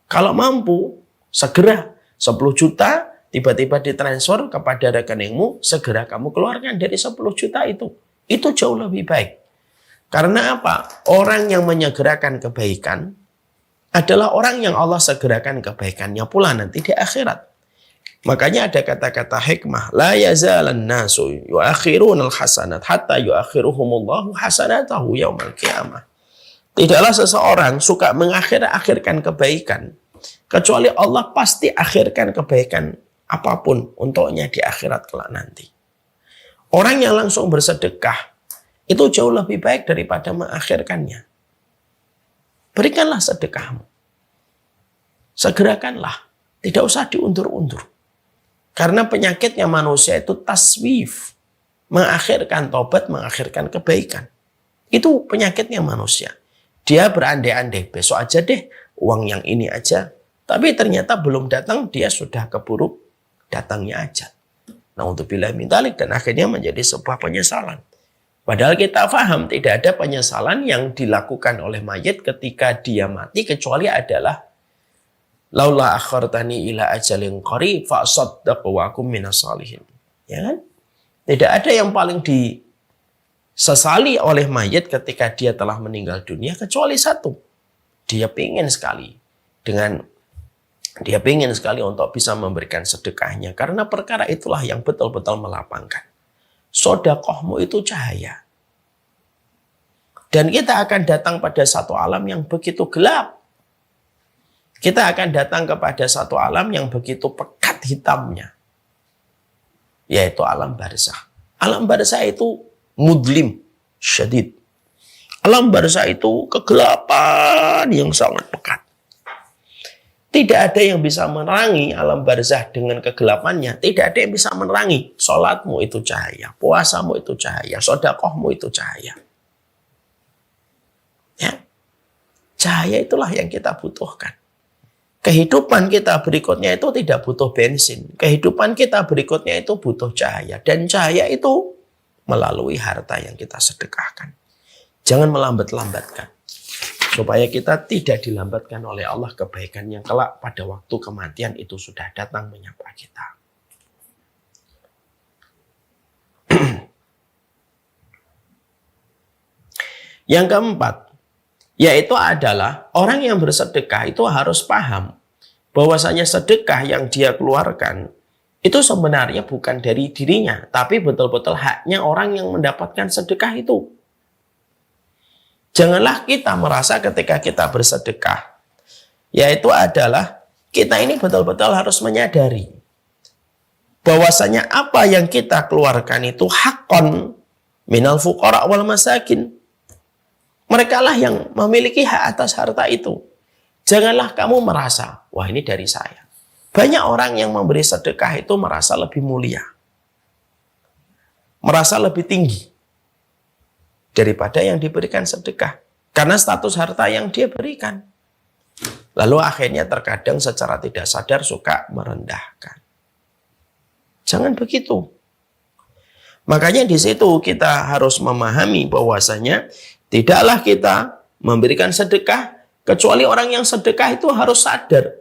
Kalau mampu, segera 10 juta tiba-tiba ditransfer kepada rekeningmu, segera kamu keluarkan dari 10 juta itu. Itu jauh lebih baik. Karena apa? Orang yang menyegerakan kebaikan adalah orang yang Allah segerakan kebaikannya pula nanti di akhirat. Makanya ada kata-kata hikmah, la yazalan nasu yuakhirunal hasanat hatta yuakhiruhumullahu hasanatahu yaumal qiyamah. Tidaklah seseorang suka mengakhir-akhirkan kebaikan kecuali Allah pasti akhirkan kebaikan apapun untuknya di akhirat kelak nanti. Orang yang langsung bersedekah itu jauh lebih baik daripada mengakhirkannya. Berikanlah sedekahmu. Segerakanlah. Tidak usah diundur-undur. Karena penyakitnya manusia itu taswif. Mengakhirkan tobat, mengakhirkan kebaikan. Itu penyakitnya manusia. Dia berandai-andai, besok aja deh, uang yang ini aja. Tapi ternyata belum datang, dia sudah keburu datangnya aja. Nah, untuk bila mintalik dan akhirnya menjadi sebuah penyesalan. Padahal kita paham tidak ada penyesalan yang dilakukan oleh mayit ketika dia mati kecuali adalah laula akhartani ila ajalin qarib fa saddaq wa akum minas salihin. Ya kan? Tidak ada yang paling disesali oleh mayit ketika dia telah meninggal dunia kecuali satu. Dia ingin sekali untuk bisa memberikan sedekahnya karena perkara itulah yang betul-betul melapangkan. Sedekahmu itu cahaya. Dan kita akan datang pada satu alam yang begitu gelap. Kita akan datang kepada satu alam yang begitu pekat hitamnya. Yaitu alam barzakh. Alam barzakh itu mudlim, syadid. Alam barzakh itu kegelapan yang sangat pekat. Tidak ada yang bisa menerangi alam barzakh dengan kegelapannya. Tidak ada yang bisa menerangi. Salatmu itu cahaya. Puasamu itu cahaya. Sedekahmu itu cahaya. Ya. Cahaya itulah yang kita butuhkan. Kehidupan kita berikutnya itu tidak butuh bensin. Kehidupan kita berikutnya itu butuh cahaya. Dan cahaya itu melalui harta yang kita sedekahkan. Jangan melambat-lambatkan. Supaya kita tidak dilambatkan oleh Allah kebaikan yang kelak pada waktu kematian itu sudah datang menyapa kita. Yang keempat, yaitu adalah orang yang bersedekah itu harus paham bahwasanya sedekah yang dia keluarkan itu sebenarnya bukan dari dirinya, tapi betul-betul haknya orang yang mendapatkan sedekah itu. Janganlah kita merasa ketika kita bersedekah, yaitu adalah kita ini betul-betul harus menyadari bahwasanya apa yang kita keluarkan itu hakon minal fuqara wal masakin. Mereka lah yang memiliki hak atas harta itu. Janganlah kamu merasa, wah ini dari saya. Banyak orang yang memberi sedekah itu merasa lebih mulia. Merasa lebih tinggi daripada yang diberikan sedekah. Karena status harta yang dia berikan. Lalu akhirnya terkadang secara tidak sadar suka merendahkan. Jangan begitu. Makanya di situ kita harus memahami bahwasanya tidaklah kita memberikan sedekah kecuali orang yang sedekah itu harus sadar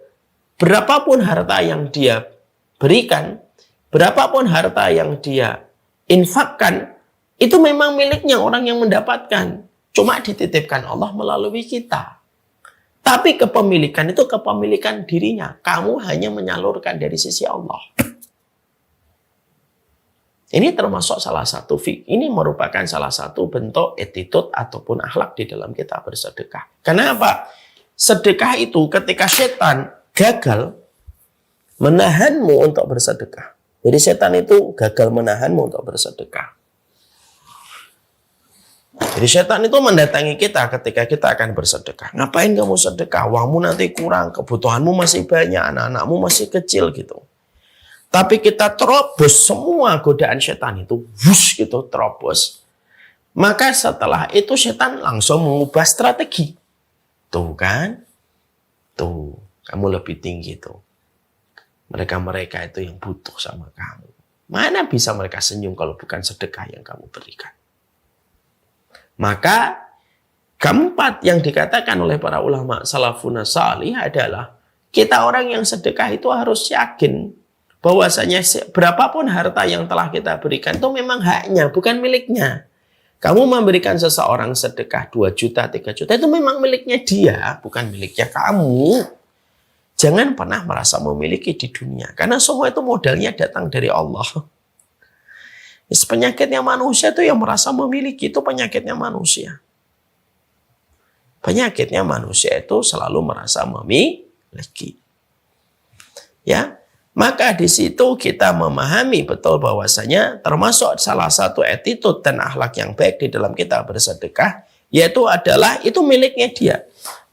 berapapun harta yang dia berikan, berapapun harta yang dia infakkan, itu memang miliknya orang yang mendapatkan. Cuma dititipkan Allah melalui kita. Tapi kepemilikan itu kepemilikan dirinya. Kamu hanya menyalurkan dari sisi Allah. Ini termasuk salah satu ini merupakan salah satu bentuk attitude ataupun akhlak di dalam kita bersedekah. Karena apa? Sedekah itu ketika setan gagal menahanmu untuk bersedekah. Jadi setan itu gagal menahanmu untuk bersedekah. Jadi setan itu mendatangi kita ketika kita akan bersedekah. Ngapain kamu sedekah? Uangmu nanti kurang, kebutuhanmu masih banyak, anak-anakmu masih kecil gitu. Tapi kita terobos semua godaan setan itu, wush gitu terobos. Maka setelah itu setan langsung mengubah strategi. Tuh kan? Tuh, kamu lebih tinggi tuh. Mereka-mereka itu yang butuh sama kamu. Mana bisa mereka senyum kalau bukan sedekah yang kamu berikan? Maka keempat yang dikatakan oleh para ulama salafun salih adalah kita orang yang sedekah itu harus yakin bahwasanya berapapun harta yang telah kita berikan itu memang haknya, bukan miliknya. Kamu memberikan seseorang sedekah 2 juta, 3 juta, itu memang miliknya dia, bukan miliknya kamu. Jangan pernah merasa memiliki di dunia, karena semua itu modalnya datang dari Allah. Penyakitnya manusia itu yang merasa memiliki, itu penyakitnya manusia. Penyakitnya manusia itu selalu merasa memiliki. Ya. Maka di situ kita memahami betul bahwasanya termasuk salah satu attitude dan akhlak yang baik di dalam kita bersedekah, yaitu adalah itu miliknya dia.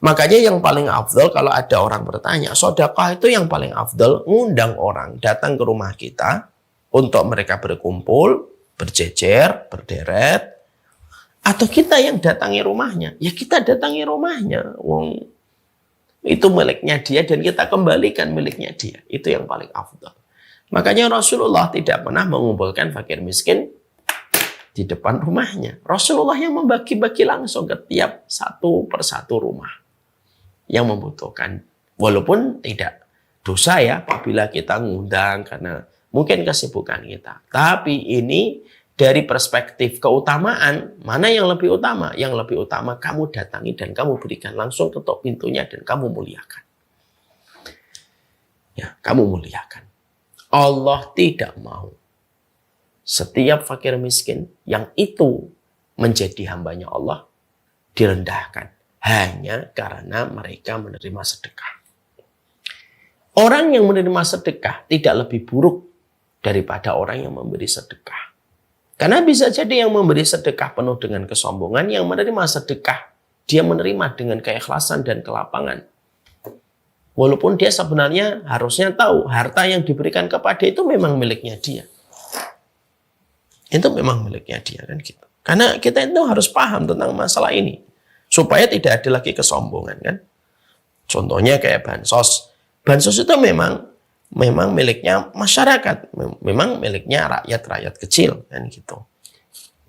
Makanya yang paling afdal kalau ada orang bertanya, sedekah itu yang paling afdal ngundang orang datang ke rumah kita untuk mereka berkumpul, berjejer, berderet, atau kita yang datangi rumahnya. Ya kita datangi rumahnya. Wong itu miliknya dia dan kita kembalikan miliknya dia. Itu yang paling afdal. Makanya Rasulullah tidak pernah mengumpulkan fakir miskin di depan rumahnya. Rasulullah yang membagi-bagi langsung ke tiap satu persatu rumah yang membutuhkan. Walaupun tidak dosa ya apabila kita ngundang karena mungkin kesibukan kita. Tapi ini dari perspektif keutamaan, mana yang lebih utama? Yang lebih utama kamu datangi dan kamu berikan langsung ketok pintunya dan kamu muliakan. Ya, kamu muliakan. Allah tidak mau setiap fakir miskin yang itu menjadi hambanya Allah direndahkan hanya karena mereka menerima sedekah. Orang yang menerima sedekah tidak lebih buruk daripada orang yang memberi sedekah. Karena bisa jadi yang memberi sedekah penuh dengan kesombongan, yang menerima sedekah, dia menerima dengan keikhlasan dan kelapangan. Walaupun dia sebenarnya harusnya tahu, harta yang diberikan kepada itu memang miliknya dia. Itu memang miliknya dia kan gitu. Karena kita itu harus paham tentang masalah ini. Supaya tidak ada lagi kesombongan kan. Contohnya kayak bansos. Bansos itu memang miliknya masyarakat, memang miliknya rakyat kecil kan gitu.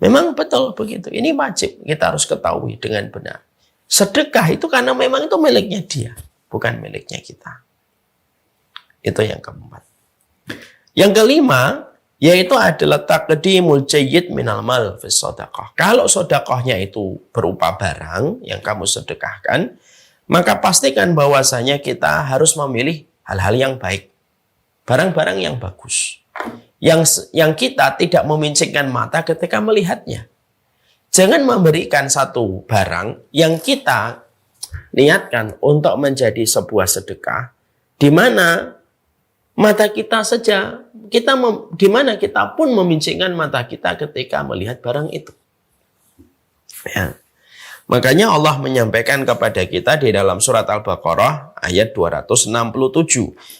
Memang betul begitu. Ini wajib kita harus ketahui dengan benar. Sedekah itu karena memang itu miliknya dia, bukan miliknya kita. Itu yang keempat. Yang kelima, yaitu adalah taqdimul jayyid minal mal fi shadaqah. Kalau sedekahnya itu berupa barang yang kamu sedekahkan, maka pastikan bahwasanya kita harus memilih hal-hal yang baik. Barang-barang yang bagus. Yang kita tidak memincingkan mata ketika melihatnya. Jangan memberikan satu barang yang kita niatkan untuk menjadi sebuah sedekah, di mana mata kita saja, di mana kita pun memincingkan mata kita ketika melihat barang itu. Ya. Makanya Allah menyampaikan kepada kita di dalam surat Al-Baqarah ayat 267.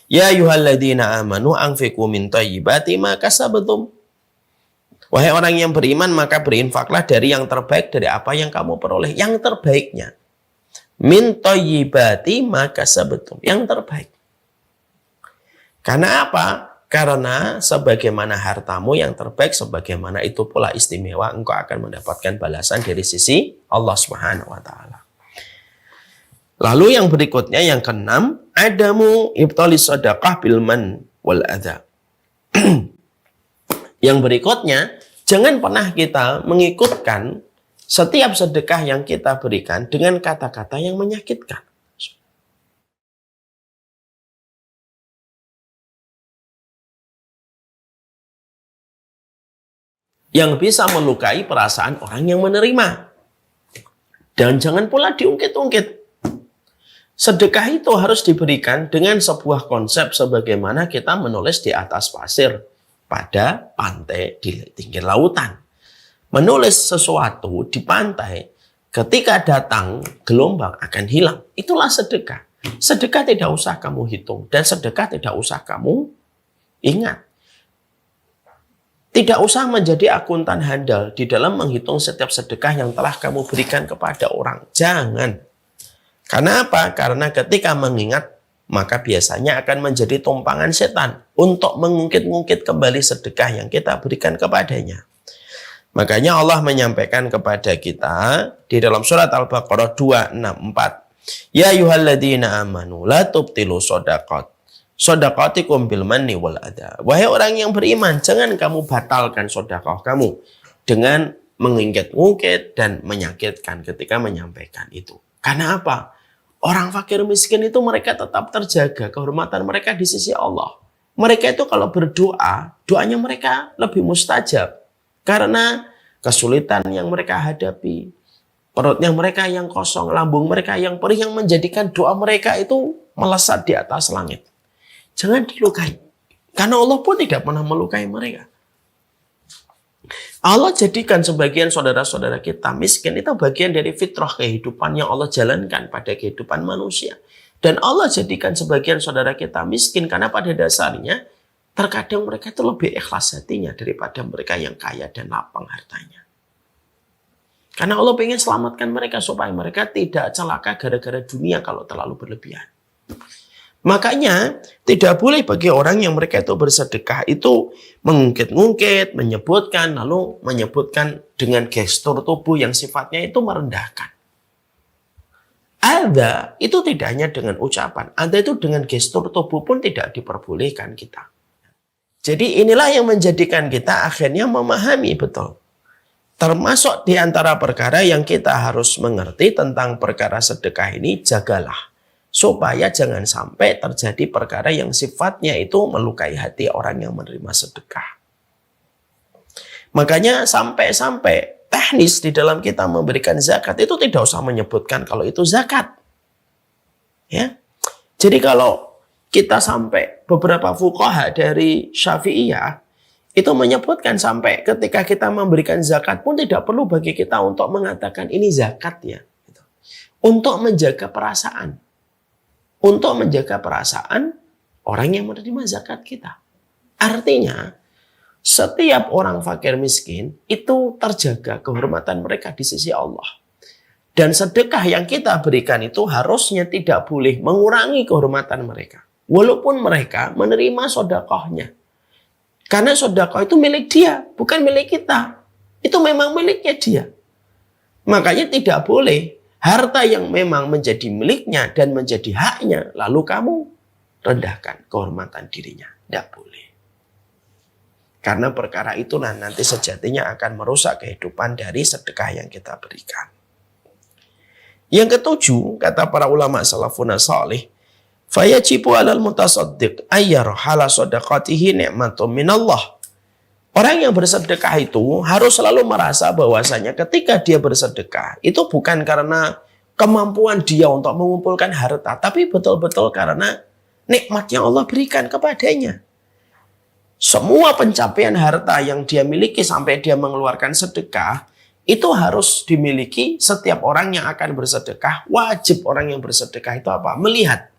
Ya ayyuhalladzina amanu anfiqu min thayyibati ma kasabtum. Wahai orang yang beriman, maka berinfaklah dari yang terbaik dari apa yang kamu peroleh. Yang terbaiknya. Min thayyibati ma kasabtum. Yang terbaik. Karena apa? Karena sebagaimana hartamu yang terbaik, sebagaimana itu pula istimewa, engkau akan mendapatkan balasan dari sisi Allah Subhanahu wa taala. Lalu yang berikutnya, yang keenam, adamu ibtali shadaqah bil man wal adza. Yang berikutnya, jangan pernah kita mengikutkan setiap sedekah yang kita berikan dengan kata-kata yang menyakitkan. Yang bisa melukai perasaan orang yang menerima. Dan jangan pula diungkit-ungkit. Sedekah itu harus diberikan dengan sebuah konsep sebagaimana kita menulis di atas pasir pada pantai di pinggir lautan. Menulis sesuatu di pantai, ketika datang gelombang akan hilang. Itulah sedekah. Sedekah tidak usah kamu hitung, dan sedekah tidak usah kamu ingat. Tidak usah menjadi akuntan handal di dalam menghitung setiap sedekah yang telah kamu berikan kepada orang. Jangan. Karena apa? Karena ketika mengingat, maka biasanya akan menjadi tumpangan setan untuk mengungkit-ungkit kembali sedekah yang kita berikan kepadanya. Makanya Allah menyampaikan kepada kita di dalam surat Al-Baqarah 264. Ya ayyuhalladzina amanu la tubtilu shadaqatikum bil manni wal adza. Wahai orang yang beriman, jangan kamu batalkan sedekah kamu dengan mengungkit-ungkit dan menyakitkan ketika menyampaikan itu. Karena apa? Orang fakir miskin itu mereka tetap terjaga kehormatan mereka di sisi Allah. Mereka itu kalau berdoa, doanya mereka lebih mustajab. Karena kesulitan yang mereka hadapi, perutnya mereka yang kosong, lambung mereka yang perih, yang menjadikan doa mereka itu melesat di atas langit. Jangan dilukai. Karena Allah pun tidak pernah melukai mereka. Allah jadikan sebagian saudara-saudara kita miskin itu bagian dari fitrah kehidupan yang Allah jalankan pada kehidupan manusia. Dan Allah jadikan sebagian saudara kita miskin karena pada dasarnya terkadang mereka itu lebih ikhlas hatinya daripada mereka yang kaya dan lapang hartanya. Karena Allah ingin selamatkan mereka supaya mereka tidak celaka gara-gara dunia kalau terlalu berlebihan. Makanya tidak boleh bagi orang yang mereka itu bersedekah itu mengungkit-ungkit, menyebutkan, lalu menyebutkan dengan gestur tubuh yang sifatnya itu merendahkan. Ada itu tidak hanya dengan ucapan, ada itu dengan gestur tubuh pun tidak diperbolehkan kita. Jadi inilah yang menjadikan kita akhirnya memahami betul. Termasuk di antara perkara yang kita harus mengerti tentang perkara sedekah ini, jagalah. Supaya jangan sampai terjadi perkara yang sifatnya itu melukai hati orang yang menerima sedekah. Makanya sampai-sampai teknis di dalam kita memberikan zakat itu tidak usah menyebutkan kalau itu zakat. Ya. Jadi kalau kita sampai beberapa fuqaha dari Syafi'iyah itu menyebutkan sampai ketika kita memberikan zakat pun tidak perlu bagi kita untuk mengatakan ini zakat ya. Untuk menjaga perasaan. Untuk menjaga perasaan orang yang menerima zakat kita. Artinya, setiap orang fakir miskin itu terjaga kehormatan mereka di sisi Allah. Dan sedekah yang kita berikan itu harusnya tidak boleh mengurangi kehormatan mereka. Walaupun mereka menerima sedekahnya. Karena sedekah itu milik dia, bukan milik kita. Itu memang miliknya dia. Makanya tidak boleh harta yang memang menjadi miliknya dan menjadi haknya, lalu kamu rendahkan kehormatan dirinya. Tidak boleh. Karena perkara itulah nanti sejatinya akan merusak kehidupan dari sedekah yang kita berikan. Yang ketujuh, kata para ulama salafun salih, fayajibu 'alal mutasaddiq ayyarhala shadaqatihi ni'matun minallah. Orang yang bersedekah itu harus selalu merasa bahwasanya ketika dia bersedekah itu bukan karena kemampuan dia untuk mengumpulkan harta, tapi betul-betul karena nikmat yang Allah berikan kepadanya. Semua pencapaian harta yang dia miliki sampai dia mengeluarkan sedekah, itu harus dimiliki setiap orang yang akan bersedekah. Wajib orang yang bersedekah itu apa? Melihat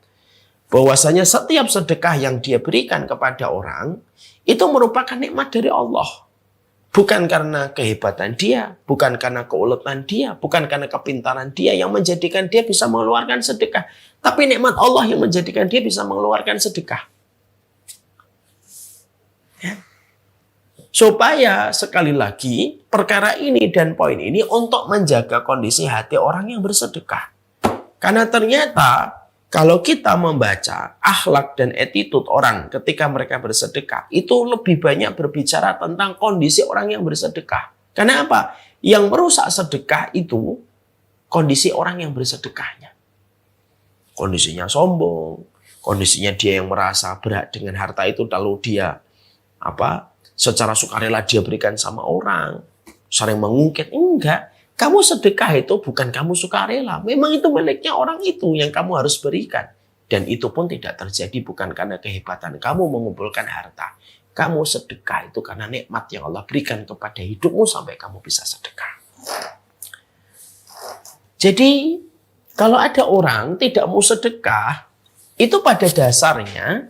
bahwasanya setiap sedekah yang dia berikan kepada orang, itu merupakan nikmat dari Allah. Bukan karena kehebatan dia, bukan karena keuletan dia, bukan karena kepintaran dia yang menjadikan dia bisa mengeluarkan sedekah. Tapi nikmat Allah yang menjadikan dia bisa mengeluarkan sedekah. Ya. Supaya sekali lagi perkara ini dan poin ini untuk menjaga kondisi hati orang yang bersedekah. Karena ternyata kalau kita membaca akhlak dan attitude orang ketika mereka bersedekah, itu lebih banyak berbicara tentang kondisi orang yang bersedekah. Karena apa? Yang merusak sedekah itu kondisi orang yang bersedekahnya. Kondisinya sombong, kondisinya dia yang merasa berat dengan harta itu, lalu dia secara sukarela dia berikan sama orang, sering mengungkit. Enggak. Kamu sedekah itu bukan kamu sukarela. Memang itu miliknya orang itu yang kamu harus berikan. Dan itu pun tidak terjadi bukan karena kehebatan kamu mengumpulkan harta. Kamu sedekah itu karena nikmat yang Allah berikan kepada hidupmu sampai kamu bisa sedekah. Jadi kalau ada orang tidak mau sedekah, itu pada dasarnya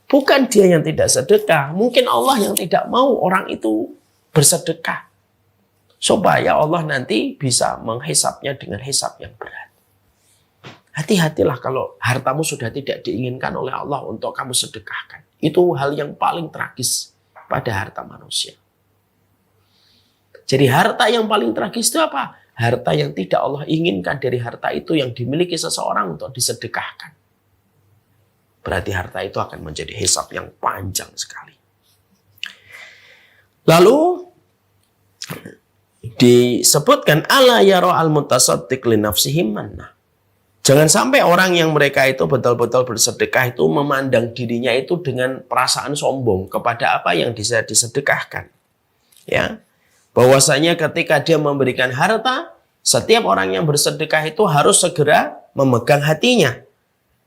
bukan dia yang tidak sedekah. Mungkin Allah yang tidak mau orang itu bersedekah. Supaya Allah nanti bisa menghisapnya dengan hisap yang berat. Hati-hatilah kalau hartamu sudah tidak diinginkan oleh Allah untuk kamu sedekahkan. Itu hal yang paling tragis pada harta manusia. Jadi harta yang paling tragis itu apa? Harta yang tidak Allah inginkan dari harta itu yang dimiliki seseorang untuk disedekahkan. Berarti harta itu akan menjadi hisap yang panjang sekali. Lalu disebutkan ala yaro al mutasaddiq li nafsihi manna. Jangan sampai orang yang mereka itu betul-betul bersedekah itu memandang dirinya itu dengan perasaan sombong kepada apa yang bisa disedekahkan. Ya. Bahwasanya ketika dia memberikan harta, setiap orang yang bersedekah itu harus segera memegang hatinya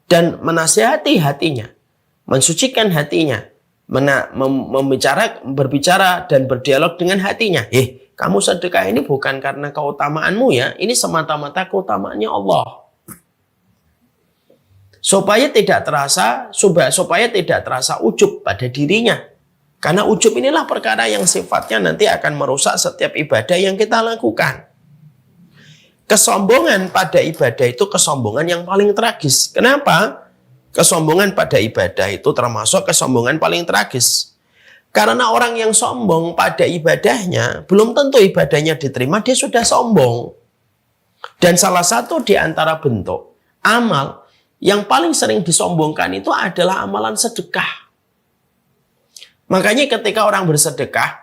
dan menasihati hatinya, mensucikan hatinya, berbicara dan berdialog dengan hatinya. Kamu sedekah ini bukan karena keutamaanmu ya, ini semata-mata keutamaannya Allah. Supaya tidak terasa ujub pada dirinya. Karena ujub inilah perkara yang sifatnya nanti akan merusak setiap ibadah yang kita lakukan. Kesombongan pada ibadah itu kesombongan yang paling tragis. Kenapa? Kesombongan pada ibadah itu termasuk kesombongan paling tragis. Karena orang yang sombong pada ibadahnya, belum tentu ibadahnya diterima, dia sudah sombong. Dan salah satu di antara bentuk amal yang paling sering disombongkan itu adalah amalan sedekah. Makanya ketika orang bersedekah,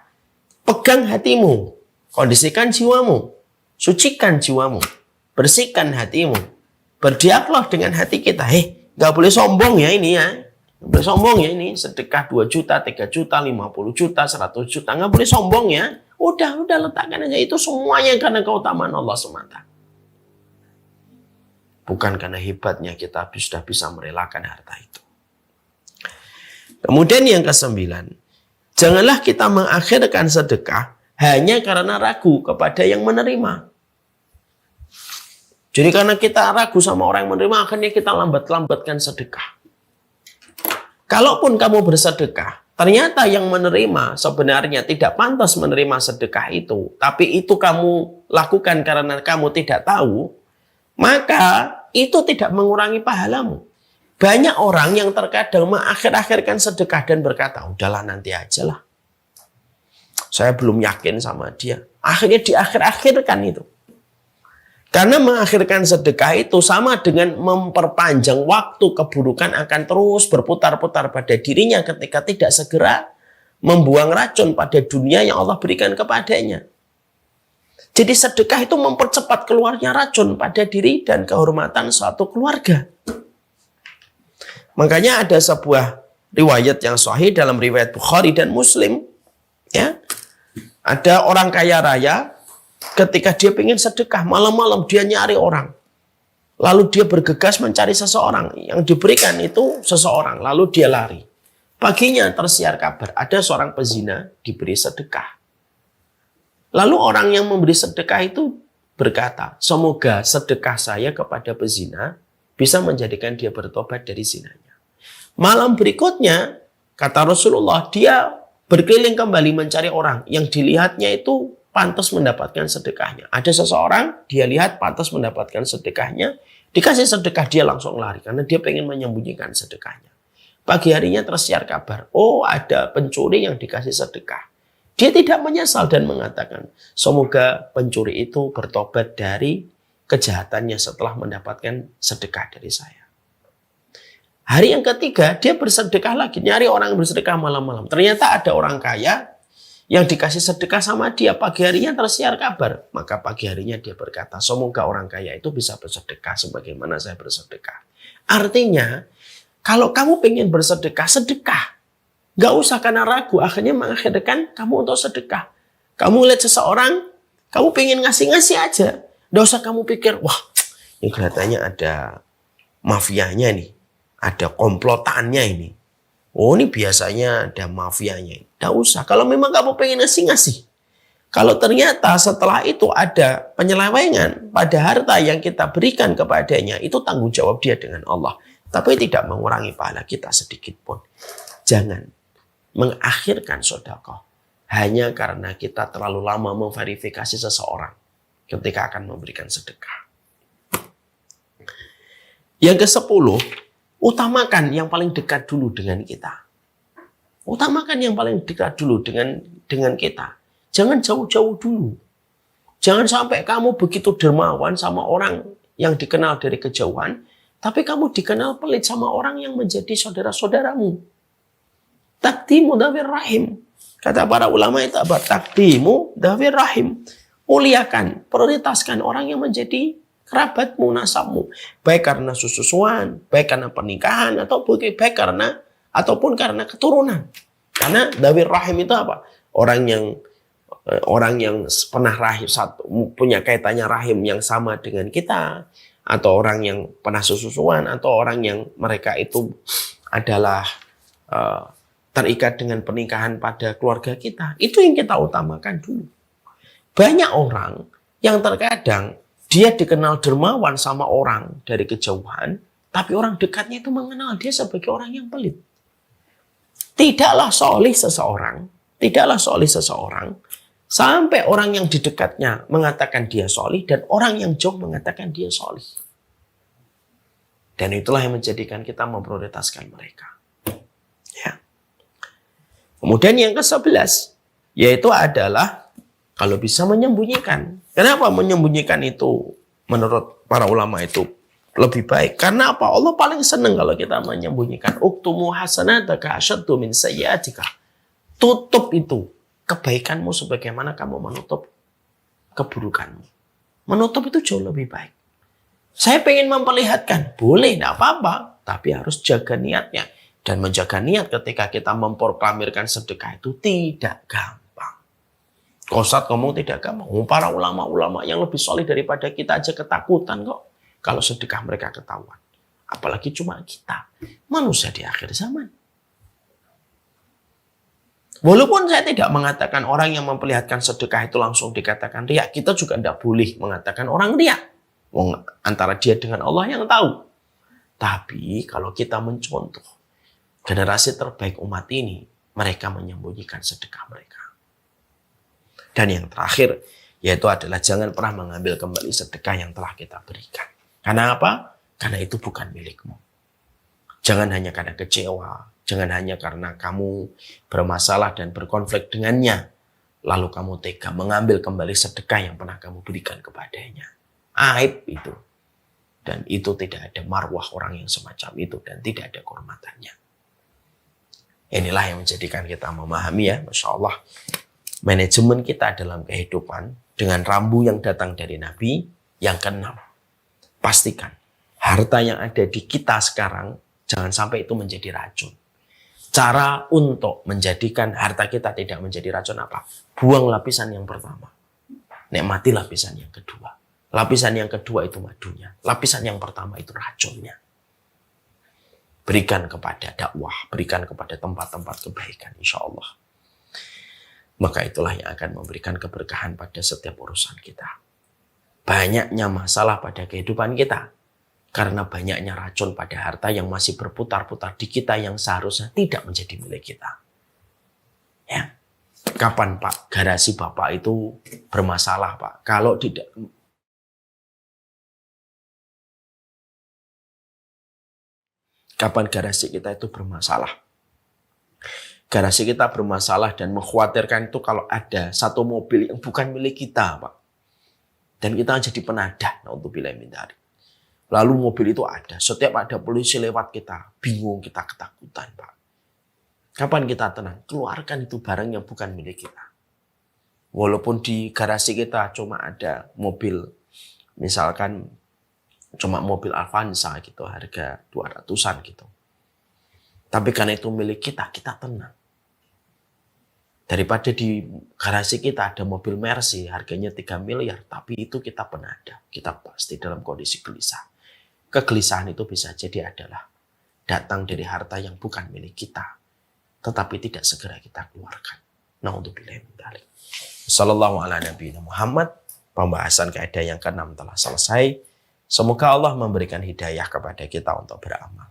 pegang hatimu, kondisikan jiwamu, sucikan jiwamu, bersihkan hatimu, berdialog dengan hati kita. Gak boleh sombong ya ini ya. Nggak boleh sombong ya ini, sedekah 2 juta, 3 juta, 50 juta, 100 juta. Nggak boleh sombong ya. Udah letakkan aja. Itu semuanya karena keutamaan Allah semata. Bukan karena hebatnya kita sudah bisa merelakan harta itu. Kemudian yang ke-9. Janganlah kita mengakhirkan sedekah hanya karena ragu kepada yang menerima. Jadi karena kita ragu sama orang yang menerima, akhirnya kita lambat-lambatkan sedekah. Kalaupun kamu bersedekah, ternyata yang menerima sebenarnya tidak pantas menerima sedekah itu, tapi itu kamu lakukan karena kamu tidak tahu, maka itu tidak mengurangi pahalamu. Banyak orang yang terkadang mengakhir-akhirkan sedekah dan berkata, udahlah nanti aja lah. Saya belum yakin sama dia. Akhirnya diakhir-akhirkan itu. Karena mengakhirkan sedekah itu sama dengan memperpanjang waktu keburukan akan terus berputar-putar pada dirinya ketika tidak segera membuang racun pada dunia yang Allah berikan kepadanya. Jadi sedekah itu mempercepat keluarnya racun pada diri dan kehormatan suatu keluarga. Makanya ada sebuah riwayat yang sahih dalam riwayat Bukhari dan Muslim. Ya, ada orang kaya raya ketika dia ingin sedekah, malam-malam dia nyari orang. Lalu dia bergegas mencari seseorang. Yang diberikan itu seseorang. Lalu dia lari. Paginya tersiar kabar, ada seorang pezina diberi sedekah. Lalu orang yang memberi sedekah itu berkata, semoga sedekah saya kepada pezina bisa menjadikan dia bertobat dari zinanya. Malam berikutnya, kata Rasulullah, dia berkeliling kembali mencari orang yang dilihatnya itu pantas mendapatkan sedekahnya. Ada seseorang, dia lihat pantas mendapatkan sedekahnya, dikasih sedekah, dia langsung lari karena dia pengen menyembunyikan sedekahnya. Pagi harinya tersiar kabar, oh ada pencuri yang dikasih sedekah. Dia tidak menyesal dan mengatakan, semoga pencuri itu bertobat dari kejahatannya setelah mendapatkan sedekah dari saya. Hari yang ketiga, dia bersedekah lagi, nyari orang yang bersedekah malam-malam. Ternyata ada orang kaya yang dikasih sedekah sama dia. Pagi harinya tersiar kabar. Maka pagi harinya dia berkata, semoga orang kaya itu bisa bersedekah sebagaimana saya bersedekah. Artinya, kalau kamu pengen bersedekah, sedekah. Gak usah karena ragu, akhirnya mengakhirkan kamu untuk sedekah. Kamu lihat seseorang, kamu pengen ngasih-ngasih aja. Gak usah kamu pikir, wah ini kelihatannya ada mafianya nih. Ada komplotannya ini. Oh ini biasanya ada mafianya. Tidak usah. Kalau memang kamu pengen ngasih-ngasih. Kalau ternyata setelah itu ada penyelewengan pada harta yang kita berikan kepadanya. Itu tanggung jawab dia dengan Allah. Tapi tidak mengurangi pahala kita sedikit pun. Jangan mengakhirkan sedekah. Hanya karena kita terlalu lama memverifikasi seseorang. Ketika akan memberikan sedekah. Yang ke-10. Utamakan yang paling dekat dulu dengan kita. Utamakan yang paling dekat dulu dengan kita. Jangan jauh-jauh dulu. Jangan sampai kamu begitu dermawan sama orang yang dikenal dari kejauhan, tapi kamu dikenal pelit sama orang yang menjadi saudara-saudaramu. Takdimu dhawir rahim. Kata para ulama itu apa? Takdimu dhawir rahim. Muliakan, prioritaskan orang yang menjadi kerabatmu, nasabmu, baik karena susuan, baik karena pernikahan, atau baik karena ataupun karena keturunan. Karena dhawir rahim itu apa? Orang yang pernah rahim punya kaitannya rahim yang sama dengan kita, atau orang yang pernah susuan, atau orang yang mereka itu adalah terikat dengan pernikahan pada keluarga kita. Itu yang kita utamakan dulu. Banyak orang yang terkadang dia dikenal dermawan sama orang dari kejauhan, tapi orang dekatnya itu mengenal dia sebagai orang yang pelit. Tidaklah solih seseorang, sampai orang yang di dekatnya mengatakan dia solih, dan orang yang jauh mengatakan dia solih. Dan itulah yang menjadikan kita memprioritaskan mereka. Ya. Kemudian yang ke-11, yaitu adalah kalau bisa menyembunyikan. Kenapa menyembunyikan itu menurut para ulama itu lebih baik? Karena apa? Allah paling senang kalau kita menyembunyikan. Uktumu hasanataka asyaddu min sayyiatika. Tutup itu kebaikanmu sebagaimana kamu menutup keburukanmu. Menutup itu jauh lebih baik. Saya pengen memperlihatkan. Boleh, tidak apa-apa. Tapi harus jaga niatnya. Dan menjaga niat ketika kita memproklamirkan sedekah itu tidak gampang. Ustadz ngomong tidak gampang. Para ulama-ulama yang lebih solid daripada kita aja ketakutan kok kalau sedekah mereka ketahuan. Apalagi cuma kita, manusia di akhir zaman. Walaupun saya tidak mengatakan orang yang memperlihatkan sedekah itu langsung dikatakan riya, kita juga tidak boleh mengatakan orang riya. Antara dia dengan Allah yang tahu. Tapi kalau kita mencontoh generasi terbaik umat ini, mereka menyembunyikan sedekah mereka. Dan yang terakhir, yaitu adalah jangan pernah mengambil kembali sedekah yang telah kita berikan. Karena apa? Karena itu bukan milikmu. Jangan hanya karena kecewa. Jangan hanya karena kamu bermasalah dan berkonflik dengannya. lalu kamu tega mengambil kembali sedekah yang pernah kamu berikan kepadanya. Aib itu. Dan itu tidak ada marwah orang yang semacam itu dan tidak ada kehormatannya. Inilah yang menjadikan kita memahami ya, Masya Allah, manajemen kita dalam kehidupan dengan rambu yang datang dari Nabi. Yang keenam, pastikan harta yang ada di kita sekarang jangan sampai itu menjadi racun. Cara untuk menjadikan harta kita tidak menjadi racun apa? Buang lapisan yang pertama. Nikmati lapisan yang kedua. Lapisan yang kedua itu madunya. Lapisan yang pertama itu racunnya. Berikan kepada dakwah, berikan kepada tempat-tempat kebaikan, insya Allah. Maka itulah yang akan memberikan keberkahan pada setiap urusan kita. Banyaknya masalah pada kehidupan kita karena banyaknya racun pada harta yang masih berputar-putar di kita yang seharusnya tidak menjadi milik kita. Ya. Kapan Pak garasi Bapak itu bermasalah Pak? Kalau tidak, kapan garasi kita itu bermasalah? Garasi kita bermasalah dan mengkhawatirkan itu kalau ada satu mobil yang bukan milik kita Pak. Dan kita jadi penadah, naudzubillah min dzalik. Lalu mobil itu ada, setiap ada polisi lewat kita, bingung, kita ketakutan, Pak. Kapan kita tenang? Keluarkan itu barang yang bukan milik kita. Walaupun di garasi kita cuma ada mobil, misalkan cuma mobil Avanza gitu, harga 200-an gitu. Tapi karena itu milik kita, kita tenang. Daripada di garasi kita ada mobil Mercy, harganya 3 miliar, tapi itu kita penadah. Kita pasti dalam kondisi gelisah. Kegelisahan itu bisa jadi adalah datang dari harta yang bukan milik kita, tetapi tidak segera kita keluarkan. Na'udzubillah min dzalik. Sallallahu ala nabiyina Muhammad. Pembahasan kaidah yang ke-6 telah selesai. Semoga Allah memberikan hidayah kepada kita untuk beramal.